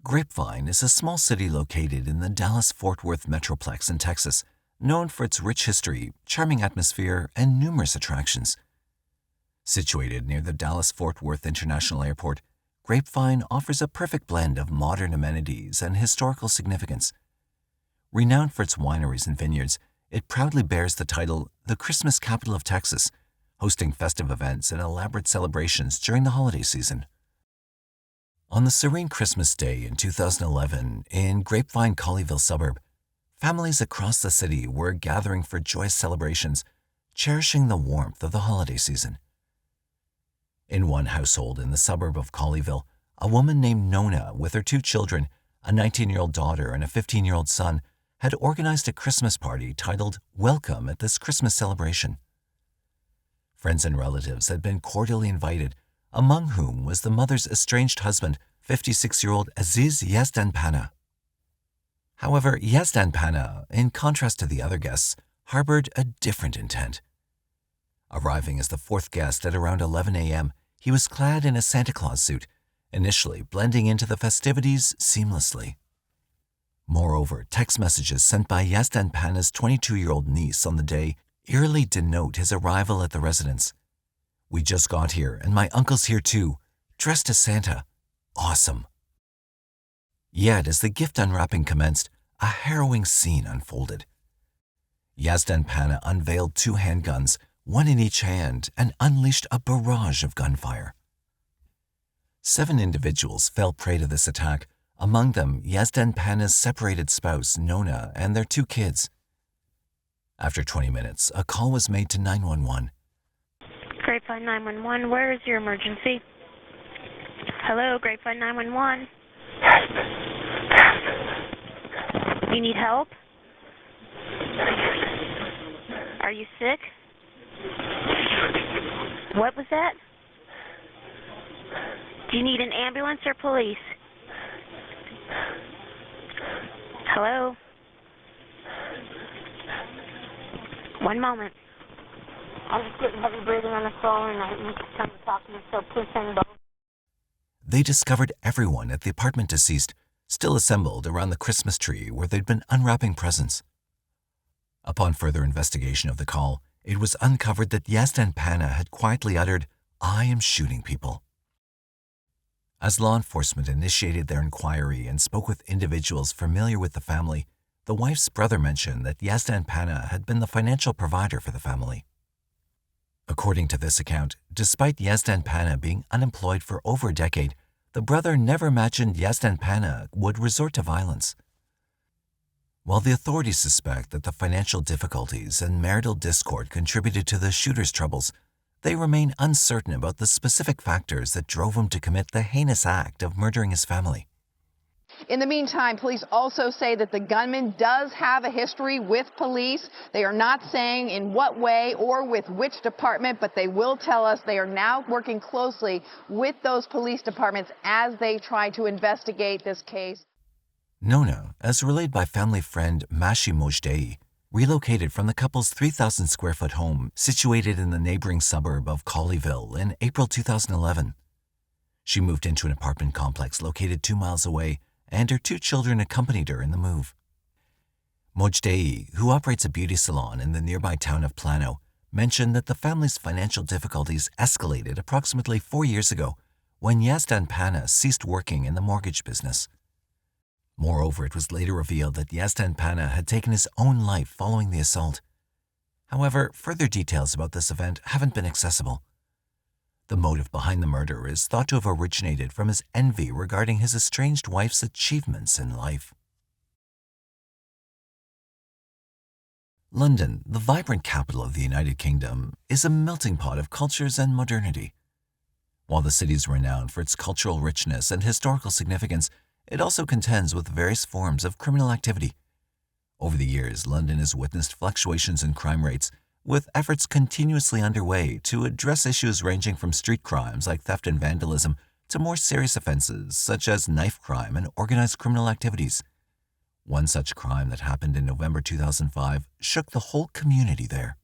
Grapevine is a small city located in the Dallas-Fort Worth metroplex in Texas, known for its rich history, charming atmosphere, and numerous attractions. Situated near the Dallas-Fort Worth International Airport, Grapevine offers a perfect blend of modern amenities and historical significance. Renowned for its wineries and vineyards, it proudly bears the title the Christmas Capital of Texas, hosting festive events and elaborate celebrations during the holiday season. On the serene Christmas day in 2011 in Grapevine-Colleyville suburb, families across the city were gathering for joyous celebrations, cherishing the warmth of the holiday season. In one household in the suburb of Colleyville, a woman named Nona with her 2 children, a 19-year-old daughter and a 15-year-old son, had organized a Christmas party titled Welcome at this Christmas celebration. Friends and relatives had been cordially invited, among whom was the mother's estranged husband, 56-year-old Aziz Yazdanpanahwas. However, Yazdanpanahwas, in contrast to the other guests, harbored a different intent. Arriving as the 4th guest at around 11 a.m., he was clad in a Santa Claus suit, initially blending into the festivities seamlessly. Moreover, text messages sent by Yazdanpanahwas' 22-year-old niece on the day eerily denote his arrival at the residence. "We just got here, and my uncle's here too, dressed as Santa. Awesome." Yet, as the gift unwrapping commenced, a harrowing scene unfolded. Yazdanpanahwas unveiled 2 handguns, one in each hand, and unleashed a barrage of gunfire. 7 individuals fell prey to this attack, among them Yazdanpanahwas' separated spouse, Nona, and their 2 kids. After 20 minutes, a call was made to 911. Grapevine 911, where is your emergency? Hello, Grapevine 911. You need help? Are you sick? What was that? Do you need an ambulance or police? Hello? One moment. I'm just getting heavy breathing on the phone and I need someone to talk to me, so please send both. They discovered everyone at the apartment deceased, still assembled around the Christmas tree where they'd been unwrapping presents. Upon further investigation of the call, it was uncovered that Yazdanpanahwas had quietly uttered, "I am shooting people." As law enforcement initiated their inquiry and spoke with individuals familiar with the family, the wife's brother mentioned that Yazdanpanahwas had been the financial provider for the family. According to this account, despite Yazdanpanahwas being unemployed for over a decade, the brother never imagined Yazdanpanahwas would resort to violence. While the authorities suspect that the financial difficulties and marital discord contributed to the shooter's troubles, they remain uncertain about the specific factors that drove him to commit the heinous act of murdering his family. In the meantime, police also say that the gunman does have a history with police. They are not saying in what way or with which department, but they will tell us they are now working closely with those police departments as they try to investigate this case. Nona, as relayed by family friend Mashi Mojdei, relocated from the couple's 3,000-square-foot home situated in the neighboring suburb of Colleyville in April 2011. She moved into an apartment complex located 2 miles away, and her 2 children accompanied her in the move. Mojdei, who operates a beauty salon in the nearby town of Plano, mentioned that the family's financial difficulties escalated approximately 4 years ago when Yazdanpanahwas ceased working in the mortgage business. Moreover, it was later revealed that Yazdanpanahwas had taken his own life following the assault. However, further details about this event haven't been accessible. The motive behind the murder is thought to have originated from his envy regarding his estranged wife's achievements in life. London, the vibrant capital of the United Kingdom, is a melting pot of cultures and modernity. While the city is renowned for its cultural richness and historical significance, it also contends with various forms of criminal activity. Over the years, London has witnessed fluctuations in crime rates, with efforts continuously underway to address issues ranging from street crimes like theft and vandalism to more serious offenses such as knife crime and organized criminal activities. One such crime that happened in November 2005 shook the whole community there.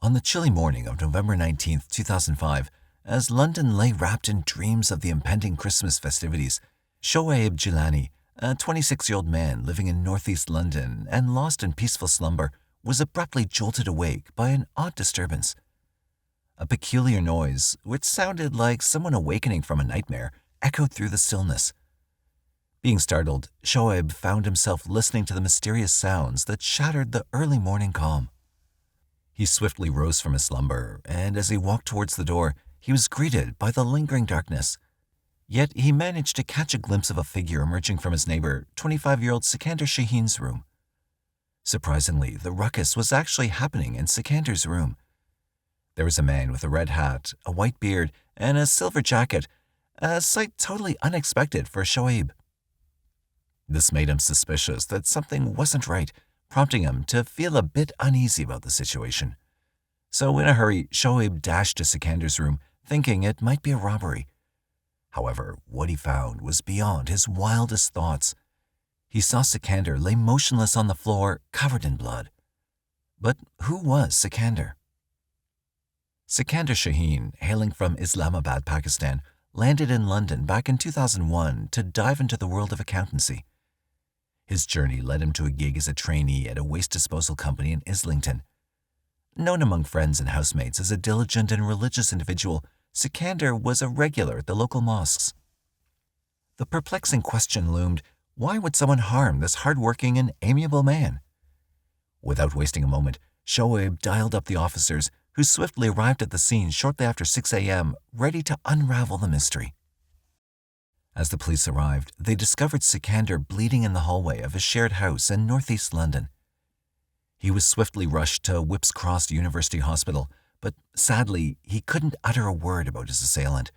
On the chilly morning of November 19, 2005, as London lay wrapped in dreams of the impending Christmas festivities, Shoaib Jilani, a 26-year-old man living in northeast London and lost in peaceful slumber, was abruptly jolted awake by an odd disturbance. A peculiar noise, which sounded like someone awakening from a nightmare, echoed through the stillness. Being startled, Shoaib found himself listening to the mysterious sounds that shattered the early morning calm. He swiftly rose from his slumber, and as he walked towards the door, he was greeted by the lingering darkness. Yet he managed to catch a glimpse of a figure emerging from his neighbor, 25-year-old Sikandar Shaheen's room. Surprisingly, the ruckus was actually happening in Sikandar's room. There was a man with a red hat, a white beard, and a silver jacket, a sight totally unexpected for Shoaib. This made him suspicious that something wasn't right, prompting him to feel a bit uneasy about the situation. So in a hurry, Shoaib dashed to Sikandar's room, thinking it might be a robbery. However, what he found was beyond his wildest thoughts. He saw Sikandar lay motionless on the floor, covered in blood. But who was Sikandar? Sikandar Shaheen, hailing from Islamabad, Pakistan, landed in London back in 2001 to dive into the world of accountancy. His journey led him to a gig as a trainee at a waste disposal company in Islington. Known among friends and housemates as a diligent and religious individual, Sikandar was a regular at the local mosques. The perplexing question loomed, why would someone harm this hard-working and amiable man? Without wasting a moment, Shoaib dialed up the officers, who swiftly arrived at the scene shortly after 6 a.m., ready to unravel the mystery. As the police arrived, they discovered Sikandar bleeding in the hallway of a shared house in northeast London. He was swiftly rushed to Whipps Cross University Hospital, but sadly, he couldn't utter a word about his assailant.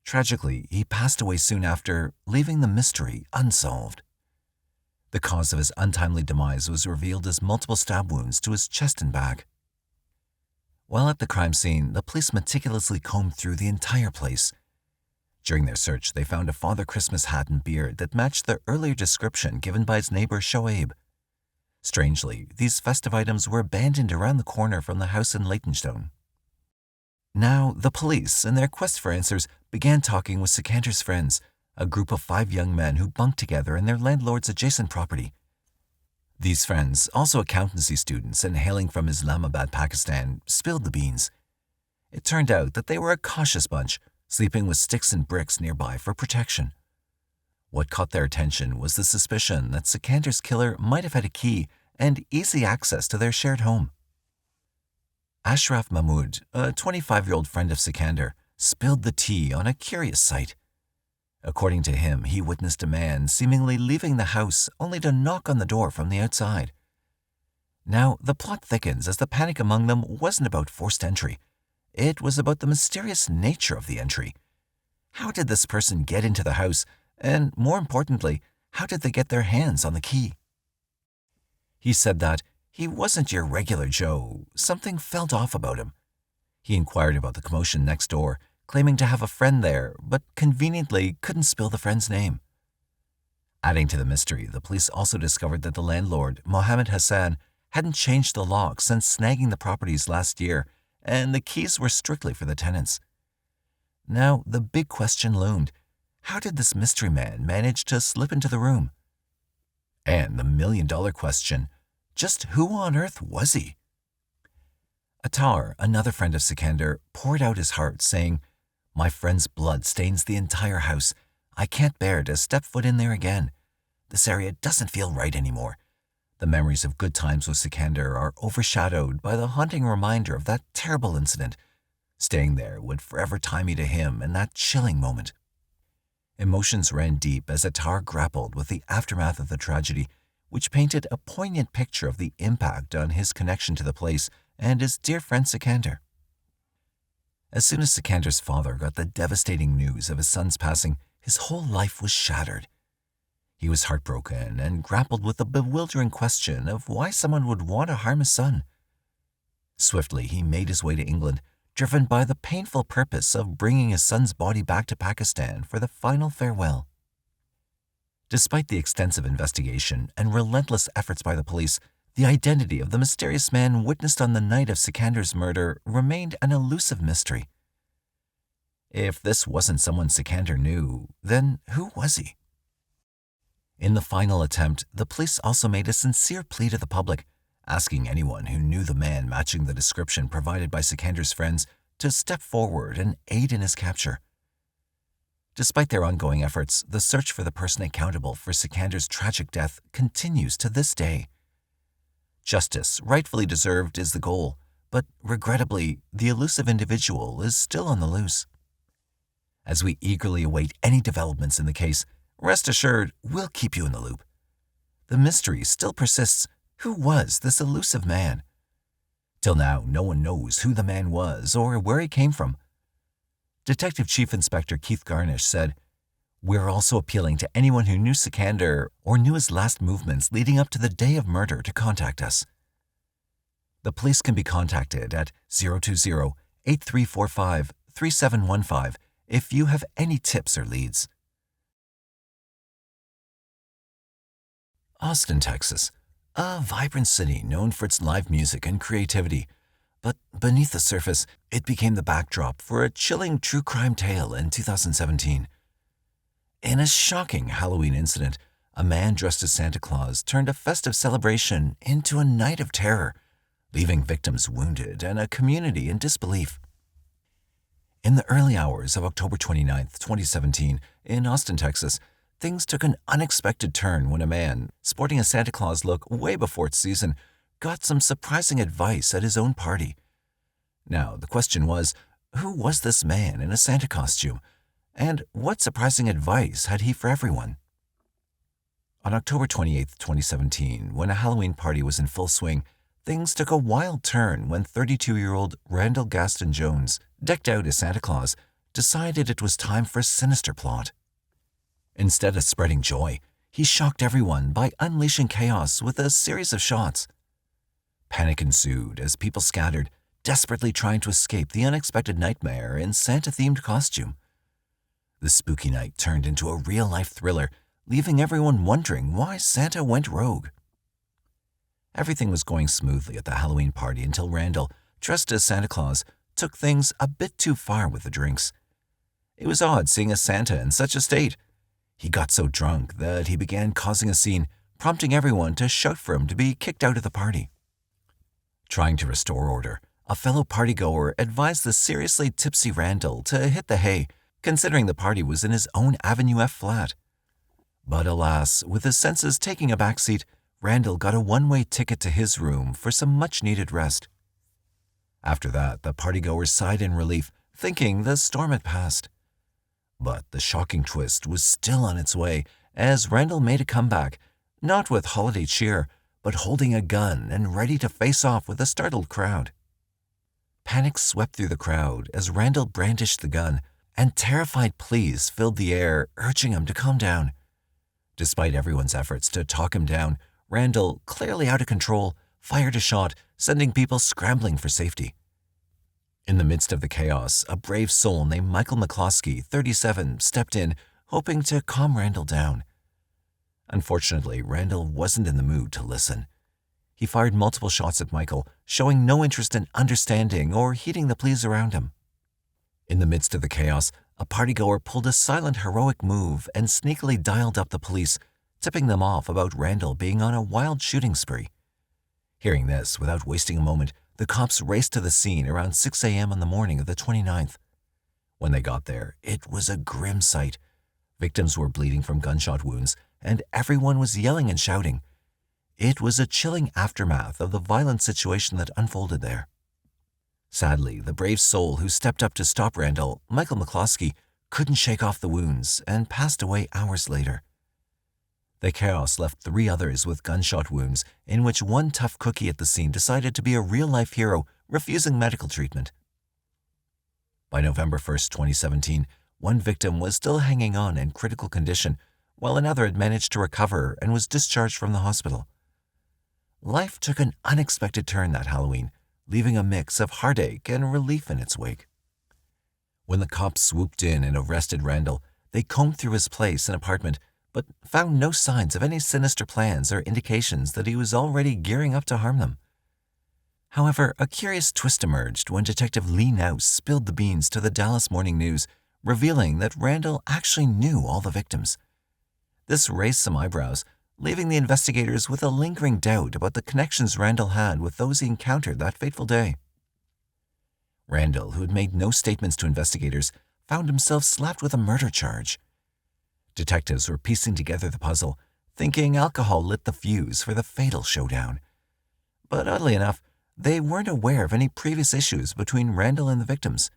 Tragically, he passed away soon after, leaving the mystery unsolved. The cause of his untimely demise was revealed as multiple stab wounds to his chest and back. While at the crime scene, the police meticulously combed through the entire place. During their search, they found a Father Christmas hat and beard that matched the earlier description given by his neighbor Shoaib. Strangely, these festive items were abandoned around the corner from the house in Leytonstone. Now, the police, in their quest for answers, began talking with Sikandar's friends, a group of 5 young men who bunked together in their landlord's adjacent property. These friends, also accountancy students and hailing from Islamabad, Pakistan, spilled the beans. It turned out that they were a cautious bunch, sleeping with sticks and bricks nearby for protection. What caught their attention was the suspicion that Sikandar's killer might have had a key and easy access to their shared home. Ashraf Mahmood, a 25-year-old friend of Sikandar, spilled the tea on a curious sight. According to him, he witnessed a man seemingly leaving the house only to knock on the door from the outside. Now, the plot thickens as the panic among them wasn't about forced entry. It was about the mysterious nature of the entry. How did this person get into the house, and more importantly, how did they get their hands on the key? He said that he wasn't your regular Joe. Something felt off about him. He inquired about the commotion next door, claiming to have a friend there, but conveniently couldn't spill the friend's name. Adding to the mystery, the police also discovered that the landlord, Muhammed Horasani, hadn't changed the lock since snagging the properties last year, and the keys were strictly for the tenants. Now, the big question loomed. How did this mystery man manage to slip into the room? And the million-dollar question, just who on earth was he? Attar, another friend of Sikandar, poured out his heart, saying, "My friend's blood stains the entire house. I can't bear to step foot in there again. This area doesn't feel right anymore. The memories of good times with Sikandar are overshadowed by the haunting reminder of that terrible incident. Staying there would forever tie me to him in that chilling moment." Emotions ran deep as Attar grappled with the aftermath of the tragedy, which painted a poignant picture of the impact on his connection to the place and his dear friend Sikandar. As soon as Sikandar's father got the devastating news of his son's passing, his whole life was shattered. He was heartbroken and grappled with the bewildering question of why someone would want to harm his son. Swiftly, he made his way to England, driven by the painful purpose of bringing his son's body back to Pakistan for the final farewell. Despite the extensive investigation and relentless efforts by the police, the identity of the mysterious man witnessed on the night of Sikandar's murder remained an elusive mystery. If this wasn't someone Sikandar knew, then who was he? In the final attempt, the police also made a sincere plea to the public, asking anyone who knew the man matching the description provided by Sikandar's friends to step forward and aid in his capture. Despite their ongoing efforts, the search for the person accountable for Sikandar's tragic death continues to this day. Justice, rightfully deserved, is the goal, but regrettably, the elusive individual is still on the loose. As we eagerly await any developments in the case, rest assured we'll keep you in the loop. The mystery still persists. Who was this elusive man? Till now, no one knows who the man was or where he came from. Detective Chief Inspector Keith Garnish said, "We're also appealing to anyone who knew Sikandar or knew his last movements leading up to the day of murder to contact us." The police can be contacted at 020-8345-3715 if you have any tips or leads. Austin, Texas, a vibrant city known for its live music and creativity. But beneath the surface, it became the backdrop for a chilling true crime tale in 2017. In a shocking Halloween incident, a man dressed as Santa Claus turned a festive celebration into a night of terror, leaving victims wounded and a community in disbelief. In the early hours of October 29, 2017, in Austin, Texas, things took an unexpected turn when a man, sporting a Santa Claus look way before its season, got some surprising advice at his own party. Now, the question was, who was this man in a Santa costume? And what surprising advice had he for everyone? On October 28, 2017, when a Halloween party was in full swing, things took a wild turn when 32-year-old Randall Gaston Jones, decked out as Santa Claus, decided it was time for a sinister plot. Instead of spreading joy, he shocked everyone by unleashing chaos with a series of shots. Panic ensued as people scattered, desperately trying to escape the unexpected nightmare in Santa-themed costume. The spooky night turned into a real-life thriller, leaving everyone wondering why Santa went rogue. Everything was going smoothly at the Halloween party until Randall, dressed as Santa Claus, took things a bit too far with the drinks. It was odd seeing a Santa in such a state. He got so drunk that he began causing a scene, prompting everyone to shout for him to be kicked out of the party. Trying to restore order, a fellow partygoer advised the seriously tipsy Randall to hit the hay, considering the party was in his own Avenue F flat. But alas, with his senses taking a backseat, Randall got a one-way ticket to his room for some much-needed rest. After that, the partygoers sighed in relief, thinking the storm had passed. But the shocking twist was still on its way as Randall made a comeback, not with holiday cheer, but holding a gun and ready to face off with a startled crowd. Panic swept through the crowd as Randall brandished the gun, and terrified pleas filled the air, urging him to calm down. Despite everyone's efforts to talk him down, Randall, clearly out of control, fired a shot, sending people scrambling for safety. In the midst of the chaos, a brave soul named Michael McCloskey, 37, stepped in, hoping to calm Randall down. Unfortunately, Randall wasn't in the mood to listen. He fired multiple shots at Michael, showing no interest in understanding or heeding the pleas around him. In the midst of the chaos, a partygoer pulled a silent, heroic move and sneakily dialed up the police, tipping them off about Randall being on a wild shooting spree. Hearing this, without wasting a moment, the cops raced to the scene around 6 a.m. on the morning of the 29th. When they got there, it was a grim sight. Victims were bleeding from gunshot wounds, and everyone was yelling and shouting. It was a chilling aftermath of the violent situation that unfolded there. Sadly, the brave soul who stepped up to stop Randall, Michael McCloskey, couldn't shake off the wounds and passed away hours later. The chaos left 3 others with gunshot wounds, in which one tough cookie at the scene decided to be a real-life hero, refusing medical treatment. By November 1st, 2017, one victim was still hanging on in critical condition, while another had managed to recover and was discharged from the hospital. Life took an unexpected turn that Halloween, leaving a mix of heartache and relief in its wake. When the cops swooped in and arrested Randall, they combed through his place and apartment, but found no signs of any sinister plans or indications that he was already gearing up to harm them. However, a curious twist emerged when Detective Lee Nouse spilled the beans to the Dallas Morning News, revealing that Randall actually knew all the victims. This raised some eyebrows, leaving the investigators with a lingering doubt about the connections Randall had with those he encountered that fateful day. Randall, who had made no statements to investigators, found himself slapped with a murder charge. Detectives were piecing together the puzzle, thinking alcohol lit the fuse for the fatal showdown. But oddly enough, they weren't aware of any previous issues between Randall and the victims.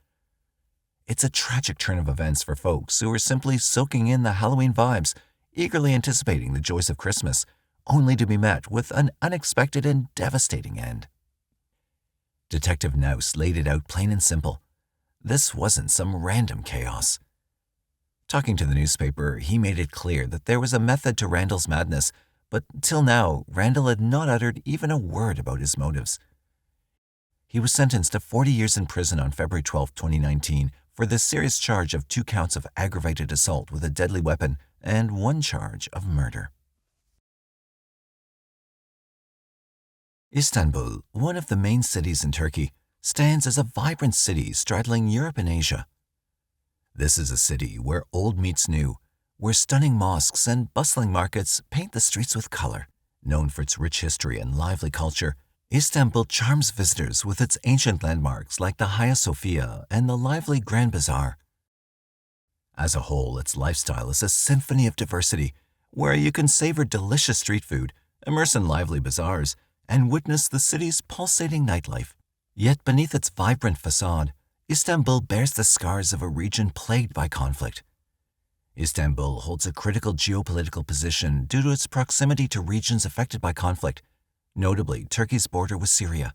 It's a tragic turn of events for folks who are simply soaking in the Halloween vibes, eagerly anticipating the joys of Christmas, only to be met with an unexpected and devastating end. Detective Nouse laid it out plain and simple. This wasn't some random chaos. Talking to the newspaper, he made it clear that there was a method to Randall's madness, but till now, Randall had not uttered even a word about his motives. He was sentenced to 40 years in prison on February 12, 2019, for the serious charge of 2 counts of aggravated assault with a deadly weapon and 1 charge of murder. Istanbul, one of the main cities in Turkey, stands as a vibrant city straddling Europe and Asia. This is a city where old meets new, where stunning mosques and bustling markets paint the streets with color. Known for its rich history and lively culture, Istanbul charms visitors with its ancient landmarks like the Hagia Sophia and the lively Grand Bazaar. As a whole, its lifestyle is a symphony of diversity, where you can savor delicious street food, immerse in lively bazaars, and witness the city's pulsating nightlife. Yet beneath its vibrant facade, Istanbul bears the scars of a region plagued by conflict. Istanbul holds a critical geopolitical position due to its proximity to regions affected by conflict, notably Turkey's border with Syria.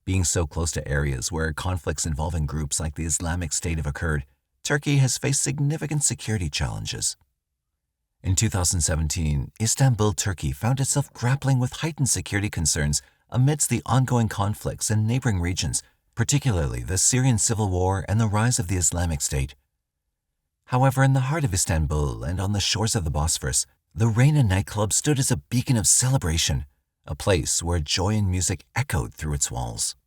Being so close to areas where conflicts involving groups like the Islamic State have occurred, Turkey has faced significant security challenges. In 2017, Istanbul, Turkey found itself grappling with heightened security concerns amidst the ongoing conflicts in neighboring regions, particularly the Syrian civil war and the rise of the Islamic State. However, in the heart of Istanbul and on the shores of the Bosphorus, the Reyna nightclub stood as a beacon of celebration, a place where joy and music echoed through its walls.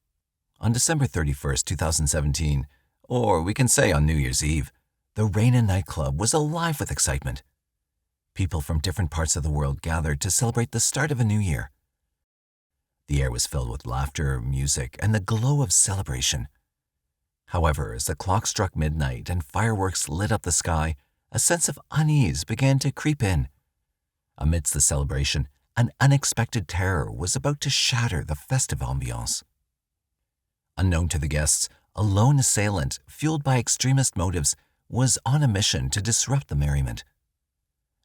On December 31, 2017, or we can say on New Year's Eve, the Reyna nightclub was alive with excitement. People from different parts of the world gathered to celebrate the start of a new year. The air was filled with laughter, music, and the glow of celebration. However, as the clock struck midnight and fireworks lit up the sky, a sense of unease began to creep in. Amidst the celebration, an unexpected terror was about to shatter the festive ambiance. Unknown to the guests, a lone assailant, fueled by extremist motives, was on a mission to disrupt the merriment.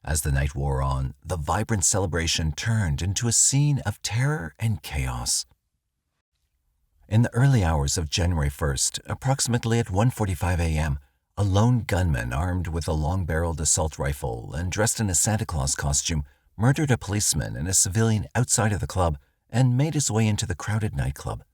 As the night wore on, the vibrant celebration turned into a scene of terror and chaos. In the early hours of January 1st, approximately at 1:45 a.m., a lone gunman armed with a long-barreled assault rifle and dressed in a Santa Claus costume murdered a policeman and a civilian outside of the club and made his way into the crowded nightclub.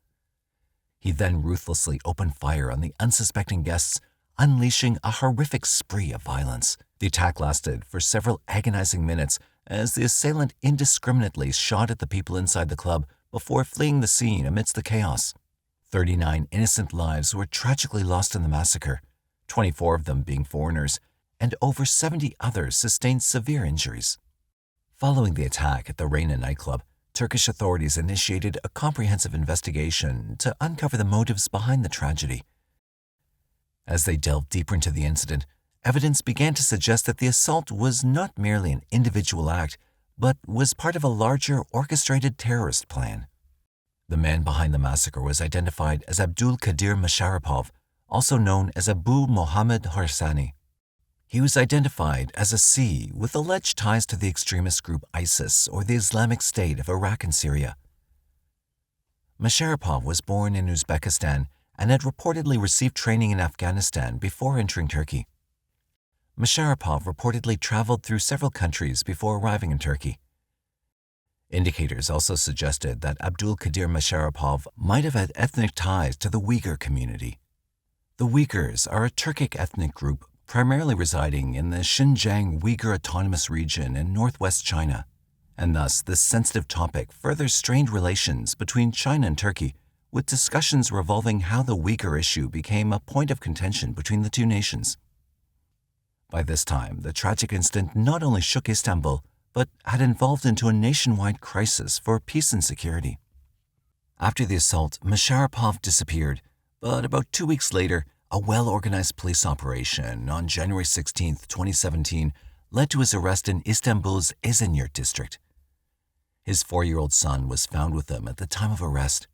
He then ruthlessly opened fire on the unsuspecting guests, unleashing a horrific spree of violence. The attack lasted for several agonizing minutes as the assailant indiscriminately shot at the people inside the club before fleeing the scene amidst the chaos. 39 innocent lives were tragically lost in the massacre, 24 of them being foreigners, and over 70 others sustained severe injuries. Following the attack at the Reyna nightclub, Turkish authorities initiated a comprehensive investigation to uncover the motives behind the tragedy. As they delved deeper into the incident, evidence began to suggest that the assault was not merely an individual act, but was part of a larger orchestrated terrorist plan. The man behind the massacre was identified as Abdul Kadir Masharipov, also known as Abu Muhammed Horasani. He was identified as a C with alleged ties to the extremist group ISIS or the Islamic State of Iraq and Syria. Masharipov was born in Uzbekistan and had reportedly received training in Afghanistan before entering Turkey. Masharipov reportedly traveled through several countries before arriving in Turkey. Indicators also suggested that Abdul Kadir Masharipov might have had ethnic ties to the Uyghur community. The Uyghurs are a Turkic ethnic group primarily residing in the Xinjiang Uyghur Autonomous Region in northwest China, and thus this sensitive topic further strained relations between China and Turkey, with discussions revolving how the Uyghur issue became a point of contention between the two nations. By this time, the tragic incident not only shook Istanbul, but had evolved into a nationwide crisis for peace and security. After the assault, Musharrapov disappeared, but about 2 weeks later, a well-organized police operation on January 16, 2017, led to his arrest in Istanbul's Esenyurt district. His 4-year-old son was found with him at the time of arrest.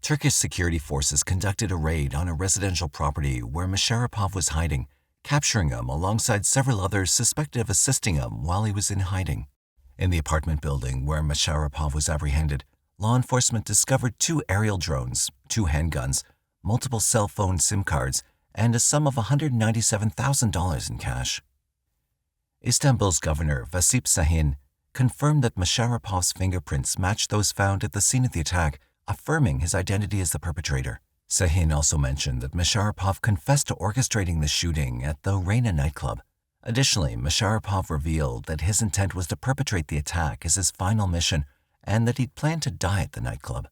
Turkish security forces conducted a raid on a residential property where Musharrapov was hiding, capturing him alongside several others suspected of assisting him while he was in hiding. In the apartment building where Musharrapov was apprehended, law enforcement discovered 2 aerial drones, 2 handguns, multiple cell phone SIM cards, and a sum of $197,000 in cash. Istanbul's governor, Aziz Yazdanpanahwas, confirmed that Musharrapov's fingerprints matched those found at the scene of the attack, affirming his identity as the perpetrator. Shaheen also mentioned that Musharrapov confessed to orchestrating the shooting at the Reina nightclub. Additionally, Musharrapov revealed that his intent was to perpetrate the attack as his final mission and that he'd planned to die at the nightclub.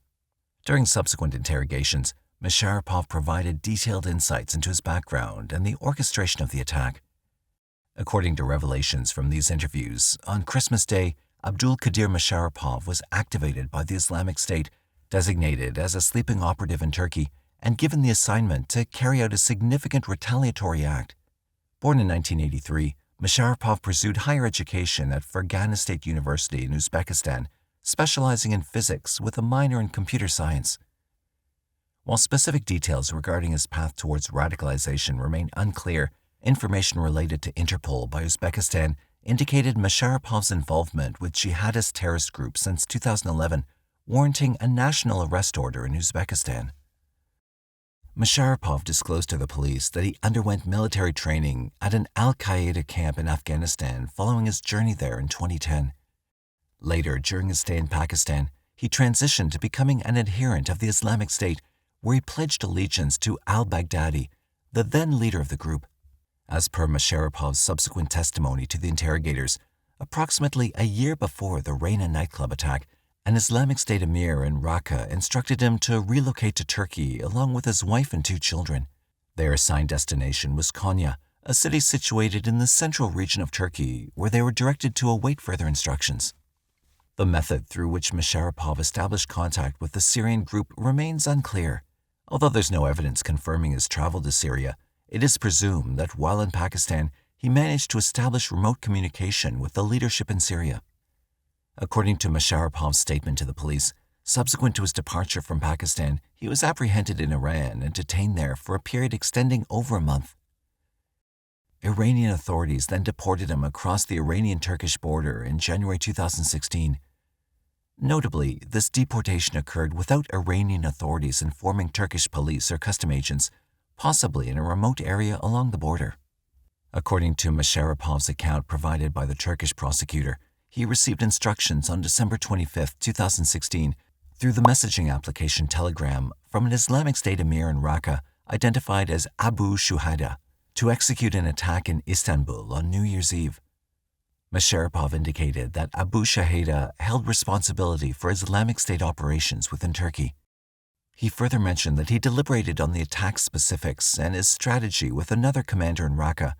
During subsequent interrogations, Musharrapov provided detailed insights into his background and the orchestration of the attack. According to revelations from these interviews, on Christmas Day, Abdul Qadir Musharrapov was activated by the Islamic State, designated as a sleeping operative in Turkey, and given the assignment to carry out a significant retaliatory act. Born in 1983, Musharrapov pursued higher education at Fergana State University in Uzbekistan, specializing in physics with a minor in computer science. While specific details regarding his path towards radicalization remain unclear, information related to Interpol by Uzbekistan indicated Musharrapov's involvement with jihadist terrorist groups since 2011, warranting a national arrest order in Uzbekistan. Musharrapov disclosed to the police that he underwent military training at an al-Qaeda camp in Afghanistan following his journey there in 2010. Later, during his stay in Pakistan, he transitioned to becoming an adherent of the Islamic State, where he pledged allegiance to al-Baghdadi, the then leader of the group. As per Musharrapov's subsequent testimony to the interrogators, approximately a year before the Reina nightclub attack, an Islamic State emir in Raqqa instructed him to relocate to Turkey along with his wife and 2 children. Their assigned destination was Konya, a city situated in the central region of Turkey, where they were directed to await further instructions. The method through which Musharrapov established contact with the Syrian group remains unclear. Although there's no evidence confirming his travel to Syria, it is presumed that while in Pakistan, he managed to establish remote communication with the leadership in Syria. According to Musharrapov's statement to the police, subsequent to his departure from Pakistan, he was apprehended in Iran and detained there for a period extending over a month. Iranian authorities then deported him across the Iranian-Turkish border in January 2016. Notably, this deportation occurred without Iranian authorities informing Turkish police or custom agents, possibly in a remote area along the border. According to Musharrapov's account provided by the Turkish prosecutor, he received instructions on December 25, 2016, through the messaging application Telegram from an Islamic State emir in Raqqa identified as Abu Shuhada to execute an attack in Istanbul on New Year's Eve. Musharrapov indicated that Abu Shuhada held responsibility for Islamic State operations within Turkey. He further mentioned that he deliberated on the attack specifics and his strategy with another commander in Raqqa,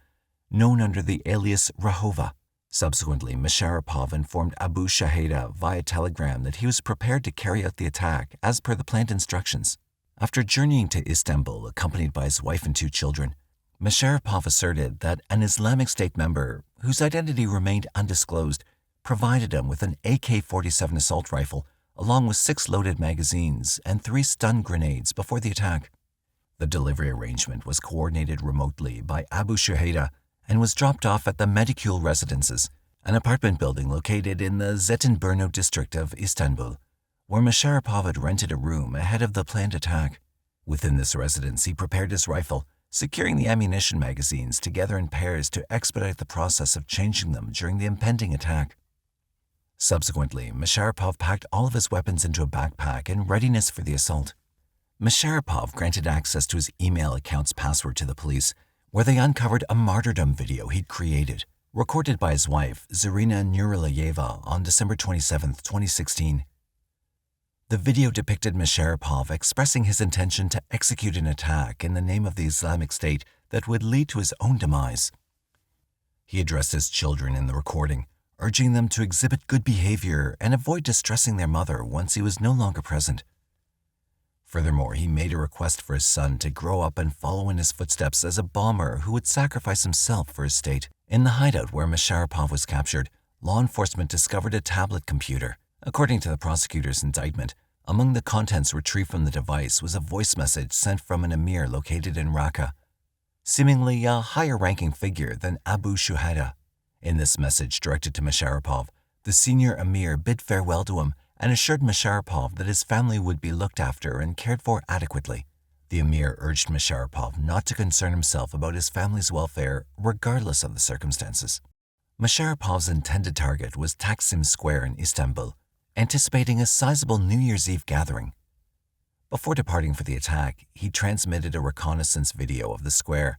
known under the alias Rahova. Subsequently, Musharrapov informed Abu Shuhada via telegram that he was prepared to carry out the attack as per the planned instructions. After journeying to Istanbul accompanied by his wife and 2 children, Musharrapov asserted that an Islamic State member, whose identity remained undisclosed, provided him with an AK-47 assault rifle along with 6 loaded magazines and 3 stun grenades before the attack. The delivery arrangement was coordinated remotely by Abu Shuhada and was dropped off at the Medicule Residences, an apartment building located in the Zeytinburnu district of Istanbul, where Musharrapov had rented a room ahead of the planned attack. Within this residence, he prepared his rifle, securing the ammunition magazines together in pairs to expedite the process of changing them during the impending attack. Subsequently, Musharrapov packed all of his weapons into a backpack in readiness for the assault. Musharrapov granted access to his email account's password to the police, where they uncovered a martyrdom video he'd created, recorded by his wife, Zarina Nurilayeva, on December 27, 2016. The video depicted Musharrapov expressing his intention to execute an attack in the name of the Islamic State that would lead to his own demise. He addressed his children in the recording, urging them to exhibit good behavior and avoid distressing their mother once he was no longer present. Furthermore, he made a request for his son to grow up and follow in his footsteps as a bomber who would sacrifice himself for his state. In the hideout where Musharrapov was captured, law enforcement discovered a tablet computer. According to the prosecutor's indictment, among the contents retrieved from the device was a voice message sent from an emir located in Raqqa, seemingly a higher-ranking figure than Abu Shuhada. In this message directed to Musharrapov, the senior emir bid farewell to him and assured Musharrapov that his family would be looked after and cared for adequately. The emir urged Musharrapov not to concern himself about his family's welfare regardless of the circumstances. Musharrapov's intended target was Taksim Square in Istanbul, anticipating a sizable New Year's Eve gathering. Before departing for the attack, he transmitted a reconnaissance video of the square,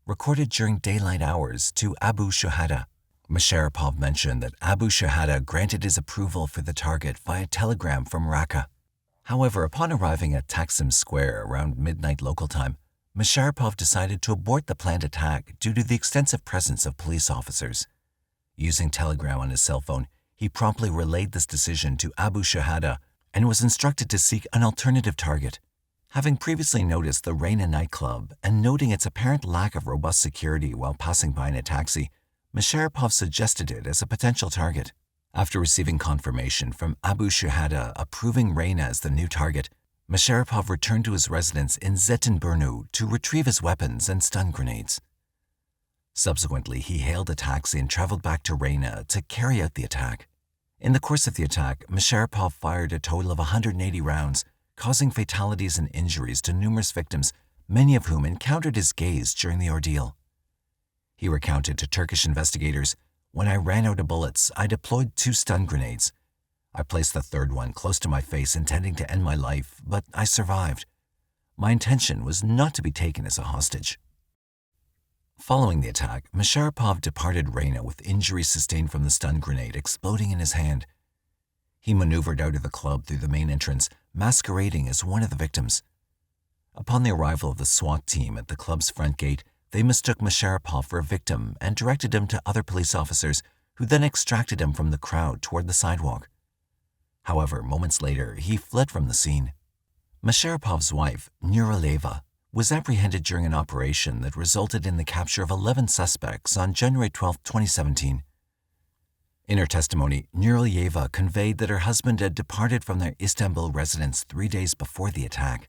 recorded during daylight hours, to Abu Shuhada. Musharrapov mentioned that Abu Shuhada granted his approval for the target via telegram from Raqqa. However, upon arriving at Taksim Square around midnight local time, Musharrapov decided to abort the planned attack due to the extensive presence of police officers. Using telegram on his cell phone, he promptly relayed this decision to Abu Shuhada and was instructed to seek an alternative target. Having previously noticed the Reina nightclub and noting its apparent lack of robust security while passing by in a taxi, Musharrapov suggested it as a potential target. After receiving confirmation from Abu Shuhada approving Reina as the new target, Musharrapov returned to his residence in Zeytinburnu to retrieve his weapons and stun grenades. Subsequently, he hailed a taxi and traveled back to Reina to carry out the attack. In the course of the attack, Musharrapov fired a total of 180 rounds, causing fatalities and injuries to numerous victims, many of whom encountered his gaze during the ordeal. He recounted to Turkish investigators, "When I ran out of bullets, I deployed 2 stun grenades. I placed the third one close to my face intending to end my life, but I survived. My intention was not to be taken as a hostage." Following the attack, Musharrapov departed Reina with injuries sustained from the stun grenade exploding in his hand. He maneuvered out of the club through the main entrance, masquerading as one of the victims. Upon the arrival of the SWAT team at the club's front gate, they mistook Musharrapov for a victim and directed him to other police officers, who then extracted him from the crowd toward the sidewalk. However, moments later, he fled from the scene. Musharrapov's wife, Nuraleva, was apprehended during an operation that resulted in the capture of 11 suspects on January 12, 2017. In her testimony, Nuraleva conveyed that her husband had departed from their Istanbul residence 3 days before the attack.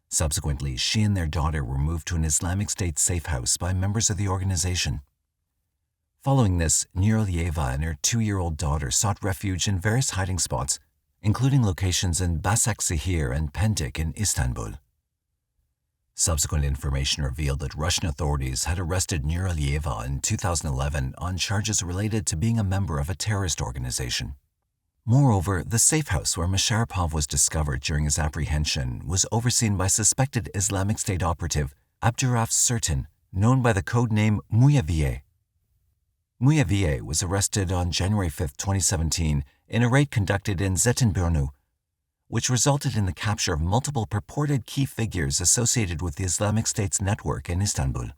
Subsequently, she and their daughter were moved to an Islamic State safe house by members of the organization. Following this, Nuraleva and her 2-year-old daughter sought refuge in various hiding spots, including locations in Başakşehir and Pendik in Istanbul. Subsequent information revealed that Russian authorities had arrested Nuraleva in 2011 on charges related to being a member of a terrorist organization. Moreover, the safe house where Musharrapov was discovered during his apprehension was overseen by suspected Islamic State operative Abdurraf Sertin, known by the code name Muyaviye. Muyaviye was arrested on January 5, 2017 in a raid conducted in Zeytinburnu, which resulted in the capture of multiple purported key figures associated with the Islamic State's network in Istanbul.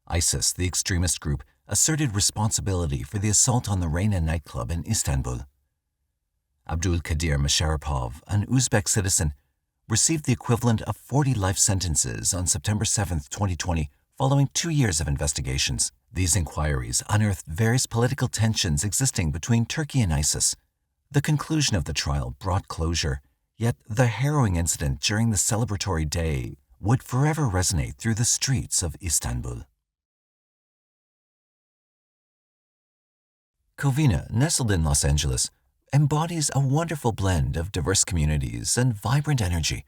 ISIS, the extremist group, asserted responsibility for the assault on the Reina nightclub in Istanbul. Abdul Kadir Musharrapov, an Uzbek citizen, received the equivalent of 40 life sentences on September 7, 2020, following 2 years of investigations. These inquiries unearthed various political tensions existing between Turkey and ISIS. The conclusion of the trial brought closure, yet the harrowing incident during the celebratory day would forever resonate through the streets of Istanbul. Covina, nestled in Los Angeles, embodies a wonderful blend of diverse communities and vibrant energy.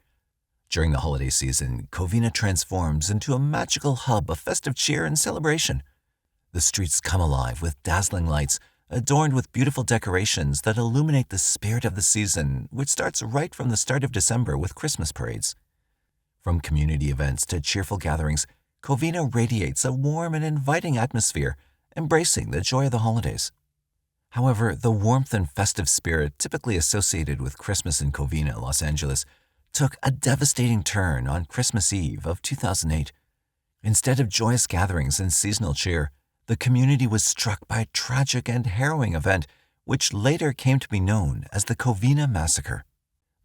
During the holiday season, Covina transforms into a magical hub of festive cheer and celebration. The streets come alive with dazzling lights, adorned with beautiful decorations that illuminate the spirit of the season, which starts right from the start of December with Christmas parades. From community events to cheerful gatherings, Covina radiates a warm and inviting atmosphere, embracing the joy of the holidays. However, the warmth and festive spirit typically associated with Christmas in Covina, Los Angeles, took a devastating turn on Christmas Eve of 2008. Instead of joyous gatherings and seasonal cheer, the community was struck by a tragic and harrowing event which later came to be known as the Covina Massacre.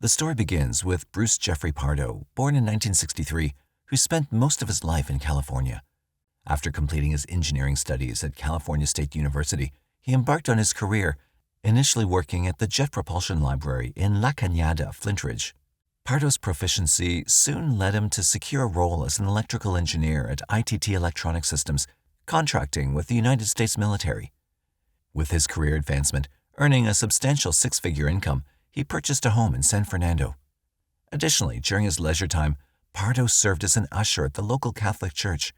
The story begins with Bruce Jeffrey Pardo, born in 1963, who spent most of his life in California. After completing his engineering studies at California State University, he embarked on his career, initially working at the Jet Propulsion Library in La Cañada, Flint Ridge. Pardo's proficiency soon led him to secure a role as an electrical engineer at ITT Electronic Systems, contracting with the United States military. With his career advancement, earning a substantial six-figure income, he purchased a home in San Fernando. Additionally, during his leisure time, Pardo served as an usher at the local Catholic church.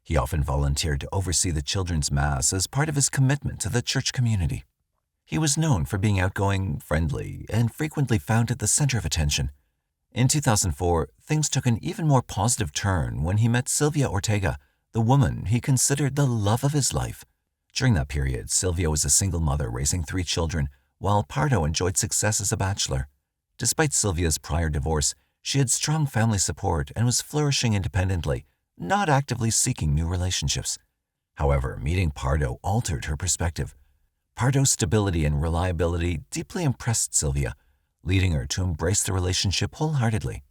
He often volunteered to oversee the children's mass as part of his commitment to the church community. He was known for being outgoing, friendly, and frequently found at the center of attention. In 2004, things took an even more positive turn when he met Sylvia Ortega, the woman he considered the love of his life. During that period, Sylvia was a single mother raising 3 children, while Pardo enjoyed success as a bachelor. Despite Sylvia's prior divorce, she had strong family support and was flourishing independently, not actively seeking new relationships. However, meeting Pardo altered her perspective. Pardo's stability and reliability deeply impressed Sylvia, leading her to embrace the relationship wholeheartedly.